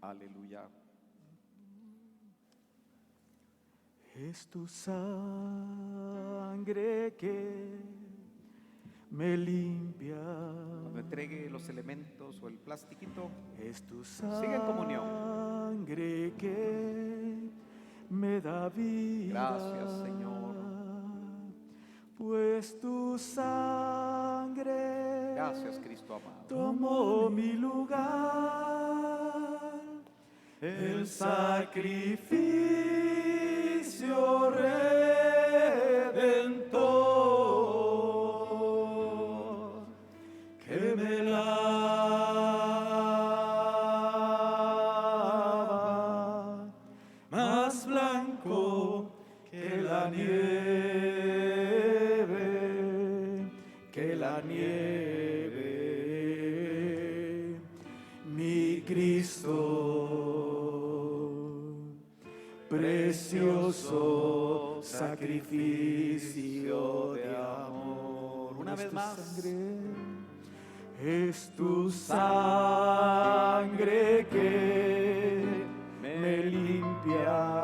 Aleluya. Es tu sangre que me limpia. Cuando entregue los elementos o el plastiquito, Es tu sigue en comunión. sangre que me da vida. Gracias, Señor. Pues tu sangre Gracias, Cristo amado. tomó mi lugar. El sacrificio redentor que me lava más blanco que la nieve, mi Cristo, precioso sacrificio de amor. Una vez más. Es tu sangre que me limpia.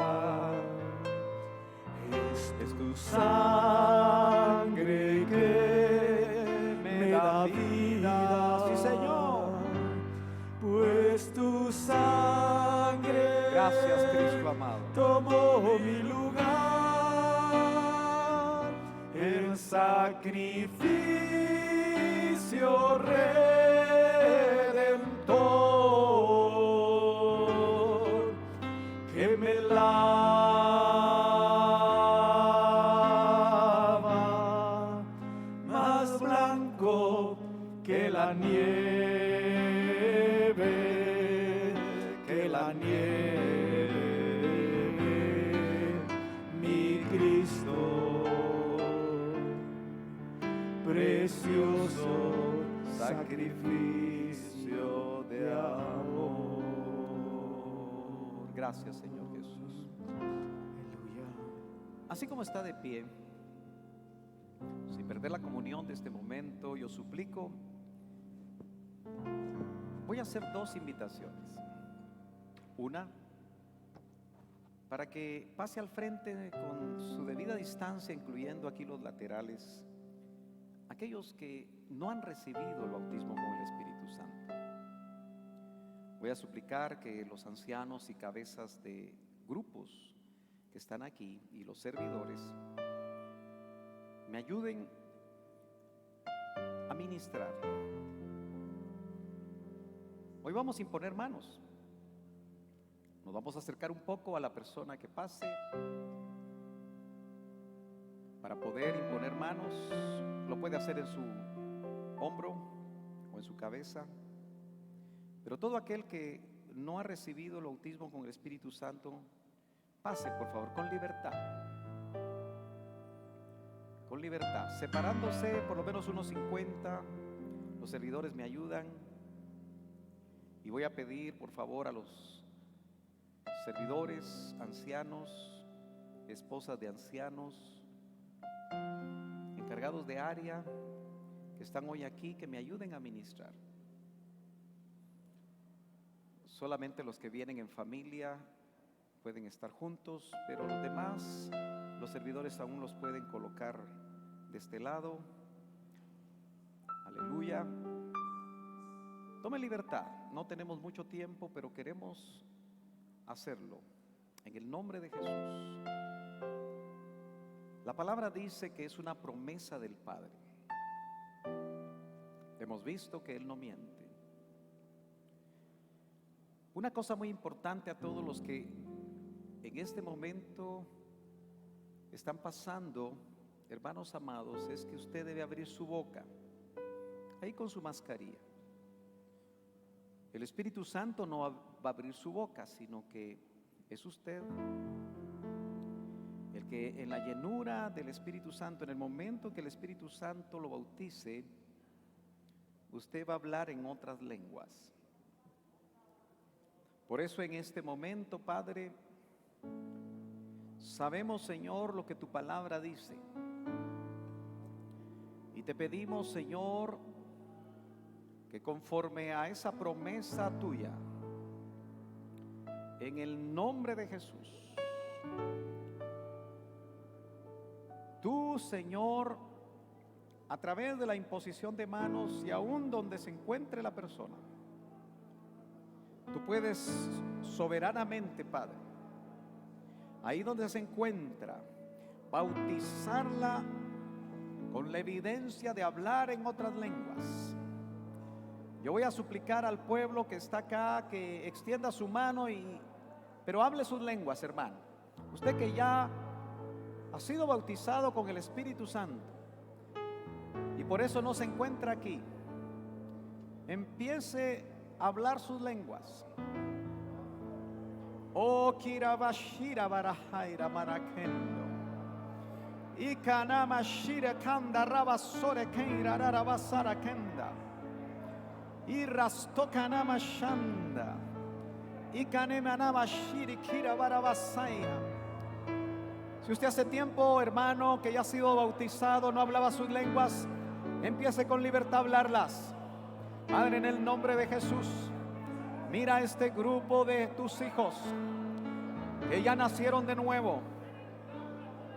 Es tu sangre que me da vida. Sí, Señor. Pues tu sangre, Gracias, Cristo amado. tomó mi lugar. El sacrificio redentor que me lava más blanco que la nieve, mi Cristo, precioso sacrificio de amor. Gracias, Señor Jesús. Aleluya. Así como está de pie, sin perder la comunión de este momento, yo suplico, voy a hacer dos invitaciones. Una, para que pase al frente con su debida distancia, incluyendo aquí los laterales, aquellos que no han recibido el bautismo con el Espíritu Santo. Voy a suplicar que los ancianos y cabezas de grupos que están aquí y los servidores me ayuden a ministrar. Hoy vamos a imponer manos. Nos vamos a acercar un poco a la persona que pase para poder imponer manos. Lo puede hacer en su hombro o en su cabeza. Pero todo aquel que no ha recibido el bautismo con el Espíritu Santo, pase por favor con libertad. Con libertad, separándose por lo menos unos 50. Los servidores me ayudan. Y voy a pedir por favor a los servidores, ancianos, esposas de ancianos, encargados de área que están hoy aquí, que me ayuden a ministrar. Solamente los que vienen en familia pueden estar juntos, pero los demás, los servidores aún los pueden colocar de este lado. Aleluya. Tome libertad, no tenemos mucho tiempo, pero queremos hacerlo en el nombre de Jesús. La palabra dice que es una promesa del Padre. Hemos visto que Él no miente. Una cosa muy importante a todos los que en este momento están pasando, hermanos amados, es que usted debe abrir su boca, ahí con su mascarilla. El Espíritu Santo no va a abrir su boca, sino que es usted el que en la llenura del Espíritu Santo, en el momento que el Espíritu Santo lo bautice, usted va a hablar en otras lenguas. Por eso en este momento, Padre, sabemos, Señor, lo que tu palabra dice. Y te pedimos, Señor, que conforme a esa promesa tuya, en el nombre de Jesús, tú, Señor, a través de la imposición de manos y aún donde se encuentre la persona, tú puedes soberanamente, Padre, ahí donde se encuentra, bautizarla con la evidencia de hablar en otras lenguas. Yo voy a suplicar al pueblo que está acá que extienda su mano pero hable sus lenguas, hermano. Usted que ya ha sido bautizado con el Espíritu Santo y por eso no se encuentra aquí, empiece a hablar sus lenguas. Oh kirabashira barajaira marakendo. Y kanamashira kanda rabasore keira rarabasara kenda. Y rastokanamashanda. Y kanemanamashiri kira barabasaya. Si usted hace tiempo, hermano, que ya ha sido bautizado, no hablaba sus lenguas, empiece con libertad a hablarlas. Padre, en el nombre de Jesús, mira este grupo de tus hijos que ya nacieron de nuevo,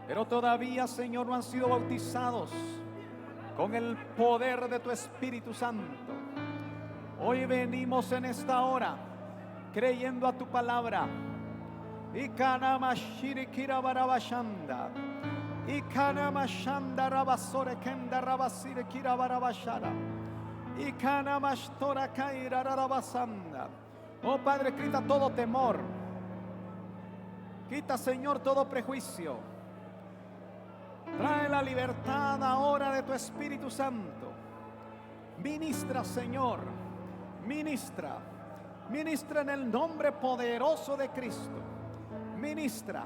pero todavía, Señor, no han sido bautizados con el poder de tu Espíritu Santo. Hoy venimos en esta hora creyendo a tu palabra. Y kanamashiri kira barabashanda. Y kanamashanda rabasore kenda rabasire kira barabashara. Y kanamashtora kaira rarabasanda. Oh Padre, quita todo temor. Quita, Señor, todo prejuicio. Trae la libertad ahora de tu Espíritu Santo. Ministra, Señor. Ministra. Ministra en el nombre poderoso de Cristo. Ministra.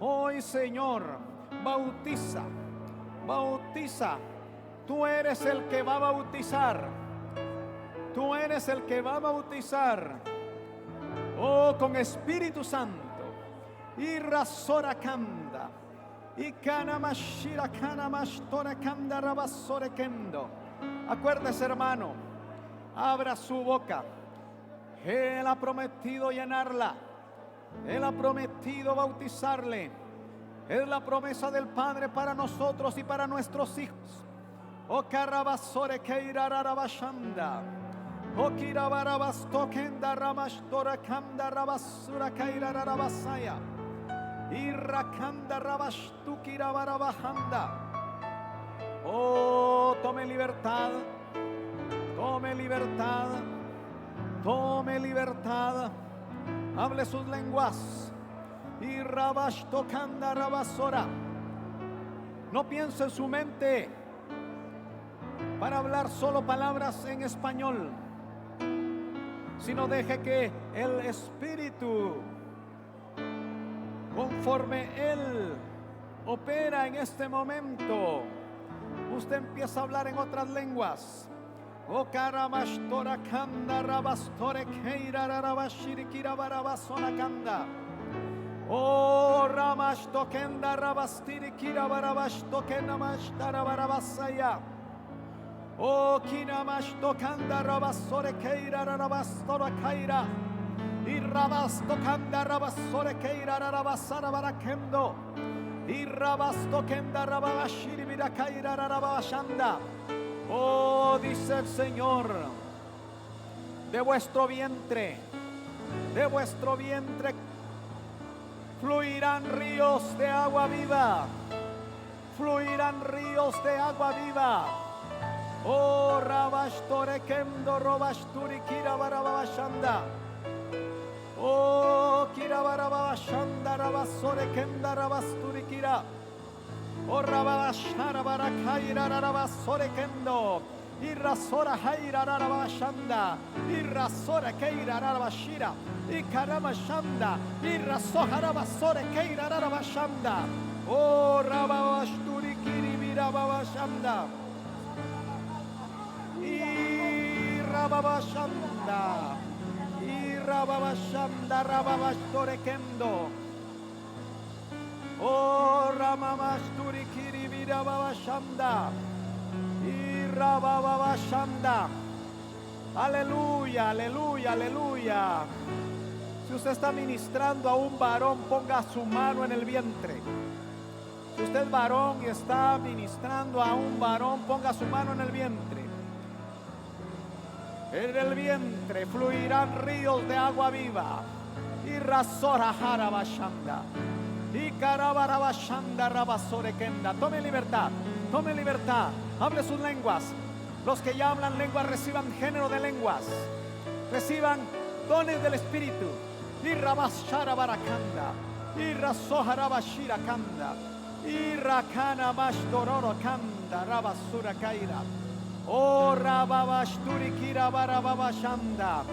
Hoy, Señor, bautiza. Bautiza. Tú eres el que va a bautizar. Tú eres el que va a bautizar. Oh, con Espíritu Santo. Y rasora kanda. Y kanamashira kanamashtora kanda rabasore kendo. Acuérdese, hermano. Abra su boca. Él ha prometido llenarla. Él ha prometido bautizarle. Es la promesa del Padre para nosotros y para nuestros hijos. O karabasore keirararabashanda. O kirabarabasto-kenda ramashtora kanda rabasura keirararabasaya. Y rakanda rabashtu kirabarabajanda. Oh, tome libertad. Tome libertad. Tome libertad. Hable sus lenguas. Y rabashto kanda rabasora. No piense en su mente para hablar solo palabras en español, sino deje que el Espíritu, conforme Él opera en este momento, usted empieza a hablar en otras lenguas. O karamashtora kanda rabastore keira rabashirikira barabasona kanda. O ramashto kenda rabastirikira barabashto kenamashara barabasaya. O kinamashto kanda rabasore keira rabastora kaira. Y rabasto kanda rabasore keira rabasara barakendo. Y rabasto kenda rabashiri birakaira rabashanda. Oh, dice el Señor, de vuestro vientre, fluirán ríos de agua viva, fluirán ríos de agua viva. Oh, Rabashtore Kendo Robashturi Kira Barabashanda. Oh, Kira Barabashanda Rabasore Kenda Rabasturi Kira. Oh, Rabashara Barakaira Rabasore Kendo. Irrasora Haira Rabashanda. Irrasora Keira Rabashira. Ikaramashanda. Irrasoha Rabasore Keira Rabashanda. Oh, Rabashturi Kiri Virabashanda. Rababashanda, Rababashtore Kendo. Oh, Ramamasturi Kiribira Babashanda. Rababashanda. Aleluya, aleluya, aleluya. Si usted está ministrando a un varón, ponga su mano en el vientre. Si usted es varón y está ministrando a un varón, ponga su mano en el vientre. En el vientre fluirán ríos de agua viva. Y rasora harabashanda. Y carabarabashanda rabasore kenda. Tome libertad, tome libertad. Hable sus lenguas. Los que ya hablan lenguas reciban género de lenguas. Reciban dones del Espíritu. Y rabashara barakanda. Y rasoharabashira kanda. Y rakana mashdororo kanda rabasura kaira. Oh, Rababashturi Kira Barababashanda.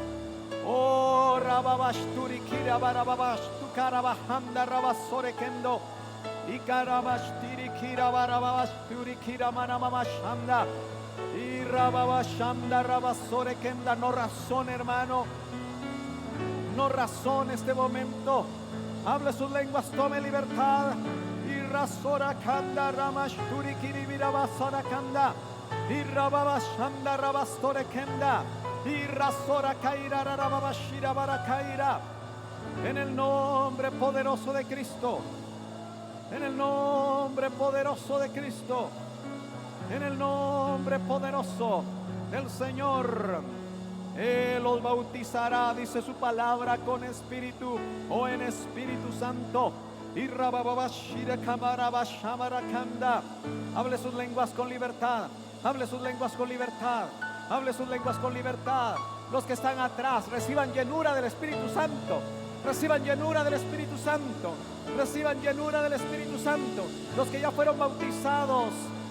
Oh, Rababashturi Kira Barababashtu Karabahanda Rabasore Kendo. Y Karabashtiri Kira Barababashturi Kira Manamamashanda. Y Rababashanda Rabasore Kenda. No razón, hermano. No razón este momento. Hable sus lenguas, tome libertad. Y Rasora Kanda Ramashturi Kiri Virabasara Kanda. Y Rababashanda Rabastore Kenda. Y Rasora Kaira Rababashira Barakaira. En el nombre poderoso de Cristo. En el nombre poderoso de Cristo. En el nombre poderoso del Señor. Él los bautizará, dice su palabra, con Espíritu o en Espíritu Santo. Y Rababashira Kamarabashamara Kanda. Hable sus lenguas con libertad. Hable sus lenguas con libertad. Hable sus lenguas con libertad. Los que están atrás reciban llenura del Espíritu Santo. Reciban llenura del Espíritu Santo. Reciban llenura del Espíritu Santo. Los que ya fueron bautizados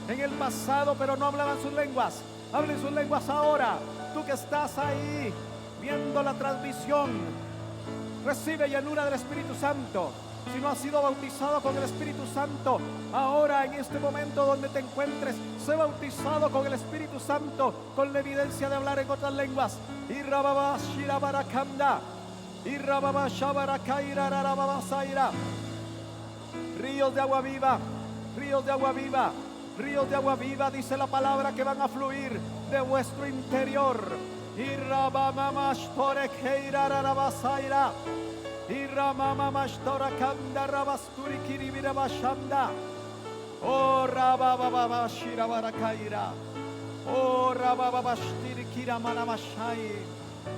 en el pasado pero no hablaban sus lenguas, hablen sus lenguas ahora. Tú que estás ahí viendo la transmisión, recibe llenura del Espíritu Santo. Si no has sido bautizado con el Espíritu Santo, ahora en este momento donde te encuentres, sé bautizado con el Espíritu Santo, con la evidencia de hablar en otras lenguas. Y Rababashira Barakanda, y Rababashabarakaira Rarababasaira. Ríos de agua viva, ríos de agua viva, ríos de agua viva, dice la palabra, que van a fluir de vuestro interior. Y Rabamamashtorekeira Rarabasaira. Y Ramamamashtora Kanda Rabasturi Kiribirabashanda. Oh Rabababashira Barakaira. Oh Rabababashtiri Kiramanamashai.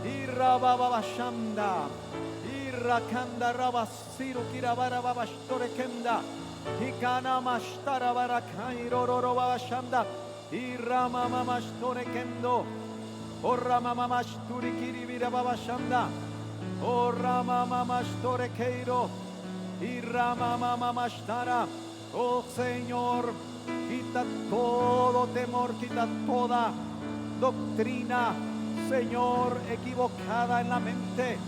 Y Rabababashanda. Y Rakanda Rabasiru Kirabarababashtore Kenda. Y Kanamashtara Barakairo Rorobabashanda. Y Ramamamashtora Kendo. Oh Ramamamashturi Kiribirabashanda. Oh Ramamamastore Keiro. Y Ramamamamashtara. Oh Señor, quita todo temor, quita toda doctrina, Señor, equivocada en la mente.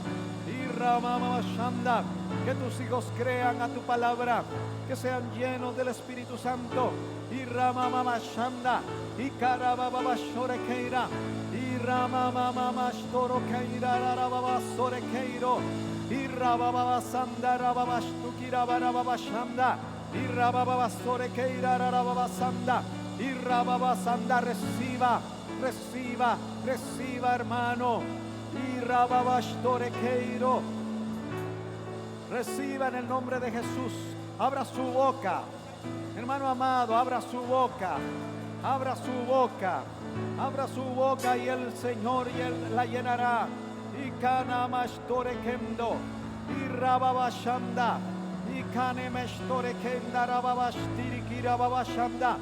Y Ramamamashanda, que tus hijos crean a tu palabra, que sean llenos del Espíritu Santo. Y Ramamamashanda, y Karababashore Keira. Y Ramamamamastoro Keira Rababasore Keiro. Y Rabababasanda Rababashtukira Barababashanda. Y Rabababasore Keira Rababasanda. Y Rababasanda, reciba, reciba, reciba, hermano. Y Rababashtore Keiro. Reciba en el nombre de Jesús. Abra su boca. Hermano amado, abra su boca. Abra su boca. Abra su boca y el Señor y Él la llenará. Y kanamastore kendo. Y rababashanda. Y kanemestore kenda rababashtiri kirababashanda.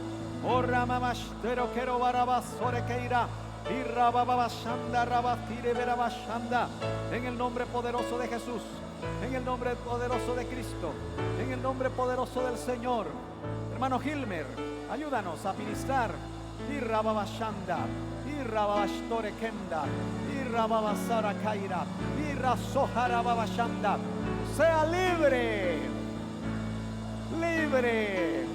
O ramamastero kero barabasore keira. Y rababashanda rabatire verabashanda. En el nombre poderoso de Jesús. En el nombre poderoso de Cristo. En el nombre poderoso del Señor. Hermano Gilmer, ayúdanos a ministrar. Y rababashanda. Y rababashtore kenda. Y rababasara kaira. Y rasohara babashanda. Sea libre. Libre.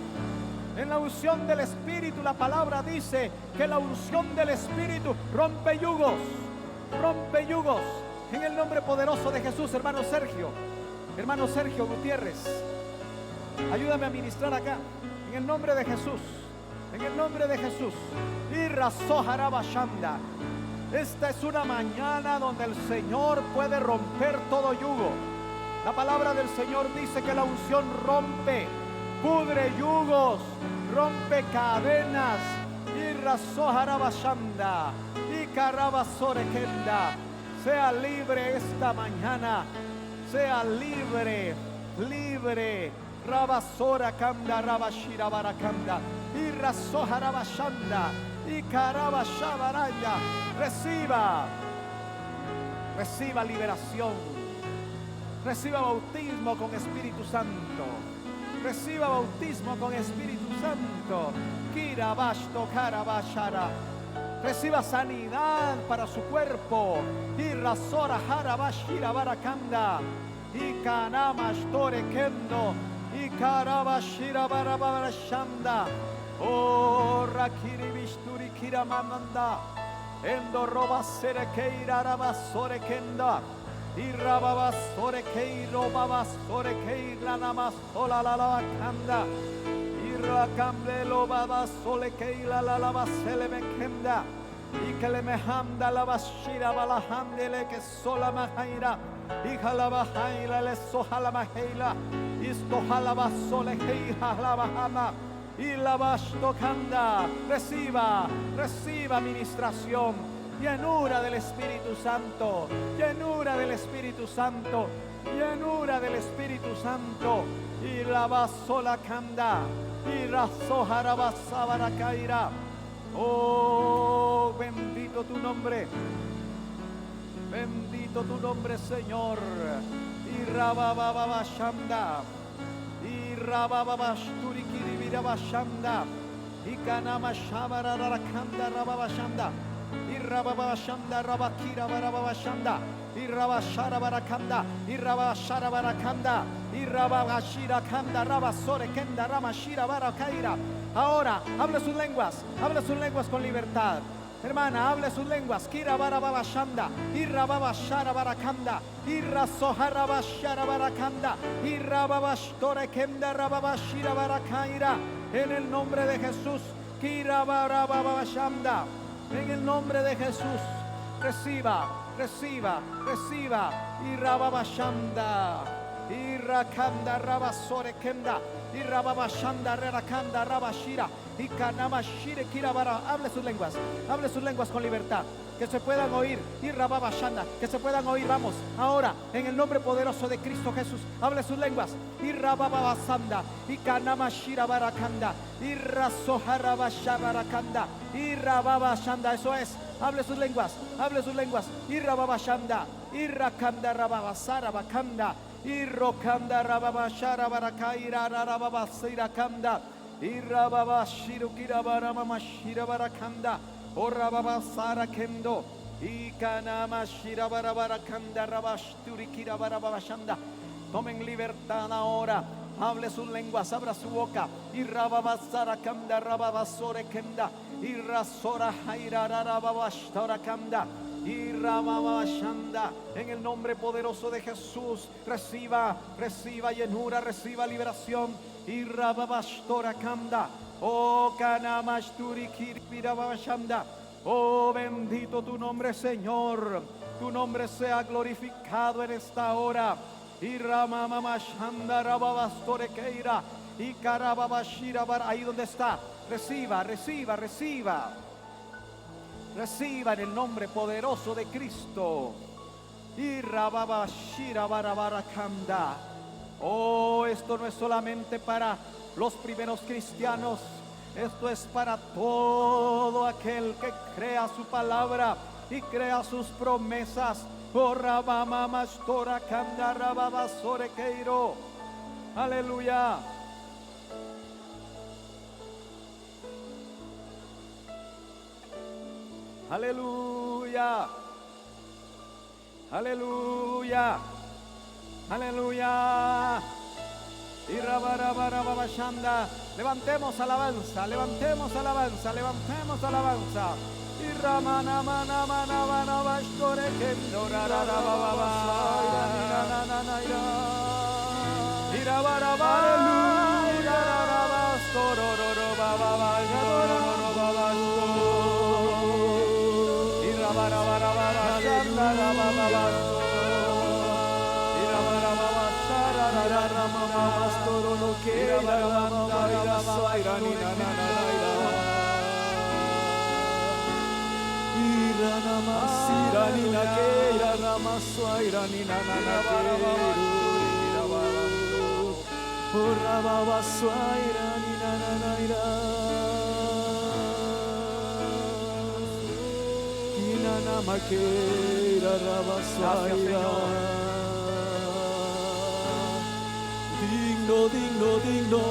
En la unción del Espíritu, la palabra dice que la unción del Espíritu rompe yugos. Rompe yugos. En el nombre poderoso de Jesús, hermano Sergio Gutiérrez, ayúdame a ministrar acá. En el nombre de Jesús. En el nombre de Jesús. Y rasoharabashanda. Esta es una mañana donde el Señor puede romper todo yugo. La palabra del Señor dice que la unción rompe, pudre yugos, rompe cadenas. Y rasoharabashanda. Y karabasorekenda. Sea libre esta mañana. Sea libre, libre. Rabasora kanda, rabashira barakanda. Y rasoharabashanda. Y karabashabaraya. Reciba liberación. Reciba bautismo con Espíritu Santo. Reciba bautismo con Espíritu Santo. Kirabashto karabashara. Reciba sanidad para su cuerpo. Y rasora harabashira barakanda. Y kanamastore kendo. Y karabashira barabarashanda. Oh rakiri bisturi kiramamanda. Endo robasere keira rabasore kenda. Y rababasore keiro babasore keira namasola la bakanda. Rakambelo baba sole keila la lava sele mekenda y que le mehanda la bashira balahandele que sola mahaira y jalaba haila le sohala mahaila y stohala sole keila la bahama y la bastokanda. Reciba ministración, llenura del Espíritu Santo, llenura del Espíritu Santo, llenura del Espíritu Santo y la basola kanda. Y rasoharabasabara. Oh, bendito tu nombre. Bendito tu nombre, Señor. Y rabababashanda. Y rabababasturikiribirabashanda. Y kanamashabararakanda rababashanda. Y rababashanda rabakira barabashanda. Y rabashara barakanda. Y rabashara barakanda. Y rabashira kanda rabasore kenda ramashira barakaira. Ahora hable sus lenguas con libertad. Hermana, hable sus lenguas. Kira barabashanda. Y rabashara barakanda. Y rasohara bashara barakanda. Y rababashtore kenda rabashira barakaira. En el nombre de Jesús. Kira barabashanda. En el nombre de Jesús. Reciba. Y rababashanda. Y rakanda rabasore kenda. Y rababashanda rerakanda rabashira. Y kanamashire kirabara. Hable sus lenguas con libertad. Que se puedan oír. Y rababashanda. Que se puedan oír. Vamos. Ahora, en el nombre poderoso de Cristo Jesús. Hable sus lenguas. Y rababasanda. Y kanamashira barakanda. Y rasoharabashabarakanda. Y rababashanda. Eso es. Hable sus lenguas. Y rababashanda. Y rakanda rababasara bakanda. Y rokanda rababashara barakaira rababasira kanda. Y rababashiru kirabaramamashira barakanda. O rababasara kendo. Y kanamashira barabarakanda rabashturi kirabarabashanda. Tomen libertad ahora. Hable sus lenguas, abra su boca. Y rababasara kanda rababasore kenda. Y rasora jaira rababashtora kanda. Y ramamashanda. En el nombre poderoso de Jesús, reciba llenura, reciba liberación. Y rababashtora kanda. Oh kanamasturi kiribirabashanda. Oh, bendito tu nombre, Señor. Tu nombre sea glorificado en esta hora. Y ramamashanda rababastore keira. Y karababashira bar. Ahí donde está, Reciba, reciba, reciba. Reciba en el nombre poderoso de Cristo. Y rababa shira barabara kanda. Oh, esto no es solamente para los primeros cristianos. Esto es para todo aquel que crea su palabra y crea sus promesas. Oh, rabama mastora kanda rababa sorekeiro. Aleluya. Aleluya. Aleluya. Aleluya. Y rabarabashanda. Levantemos alabanza, levantemos alabanza, levantemos alabanza. Y ramana mana mana mana bastore kendo rarababa. Y rabarabaleluya rabastororo baba. Y rabarabashanda rababa. Toro no quiera digno, digno, digno.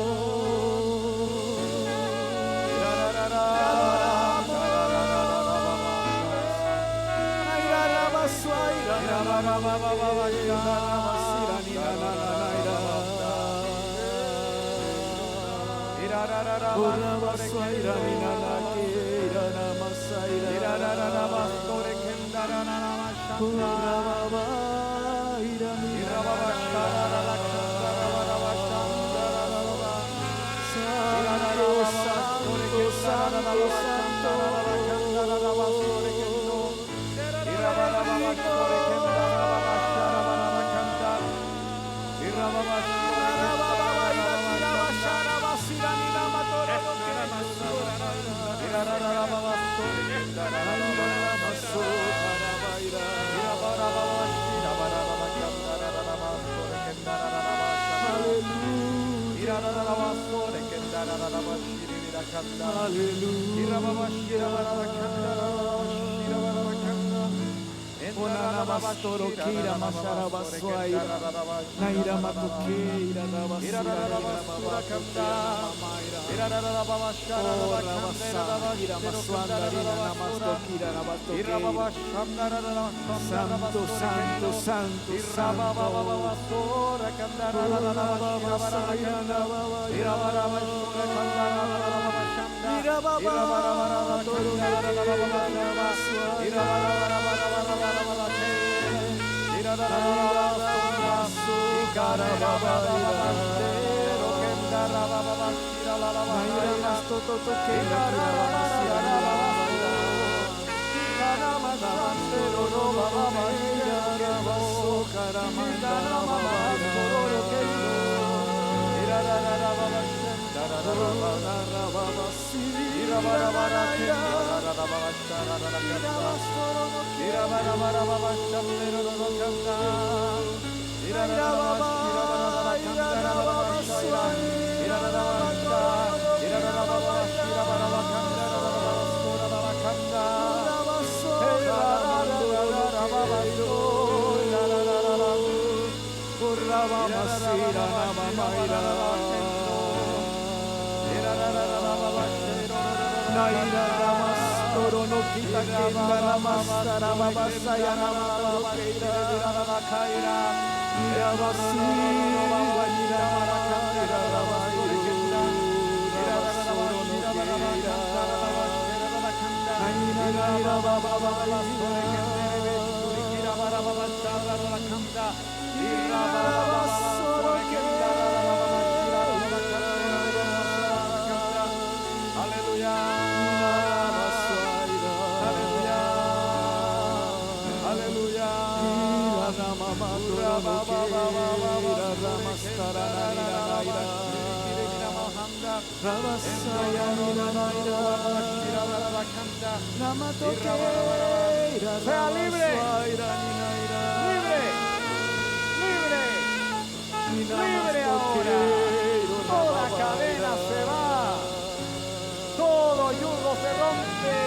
Santo, santo, santo, Rabasaya Ninaira. Ramatoqueira. Sea libre. Rabasuaira Ninaira. Libre, libre, libre ahora. Namastoqueiro, Toda Rababaira. cadena se va. Todo yugo se rompe.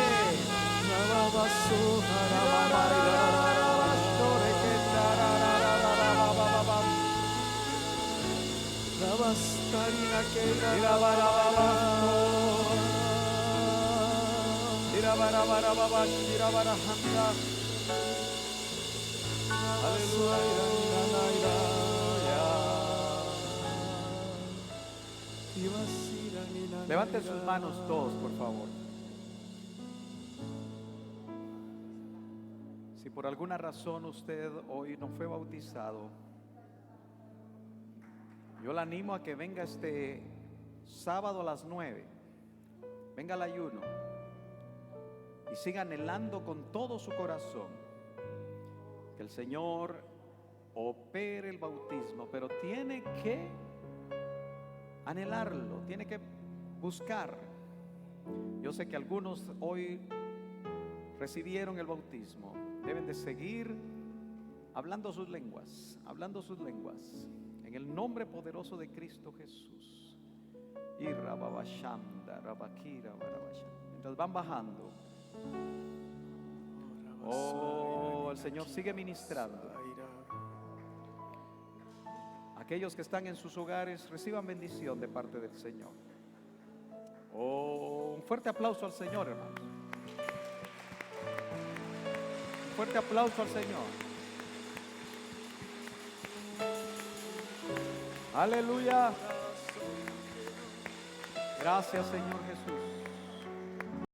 Rababasoja, Rababaira. Rabastarina Keira, Levanten sus manos todos, por favor. Si por alguna razón usted hoy no fue bautizado, yo le animo a que venga este sábado a las 9. Venga al ayuno y siga anhelando con todo su corazón que el Señor opere el bautismo, pero tiene que anhelarlo, tiene que buscar. Yo sé que algunos hoy recibieron el bautismo, deben de seguir hablando sus lenguas, en el nombre poderoso de Cristo Jesús. Y rababashanda, rabakira, barabashanda. Mientras van bajando, oh, el Señor sigue ministrando. Aquellos que están en sus hogares reciban bendición de parte del Señor. Oh, un fuerte aplauso al Señor, hermanos. Un fuerte aplauso al Señor. Aleluya. Gracias, Señor Jesús.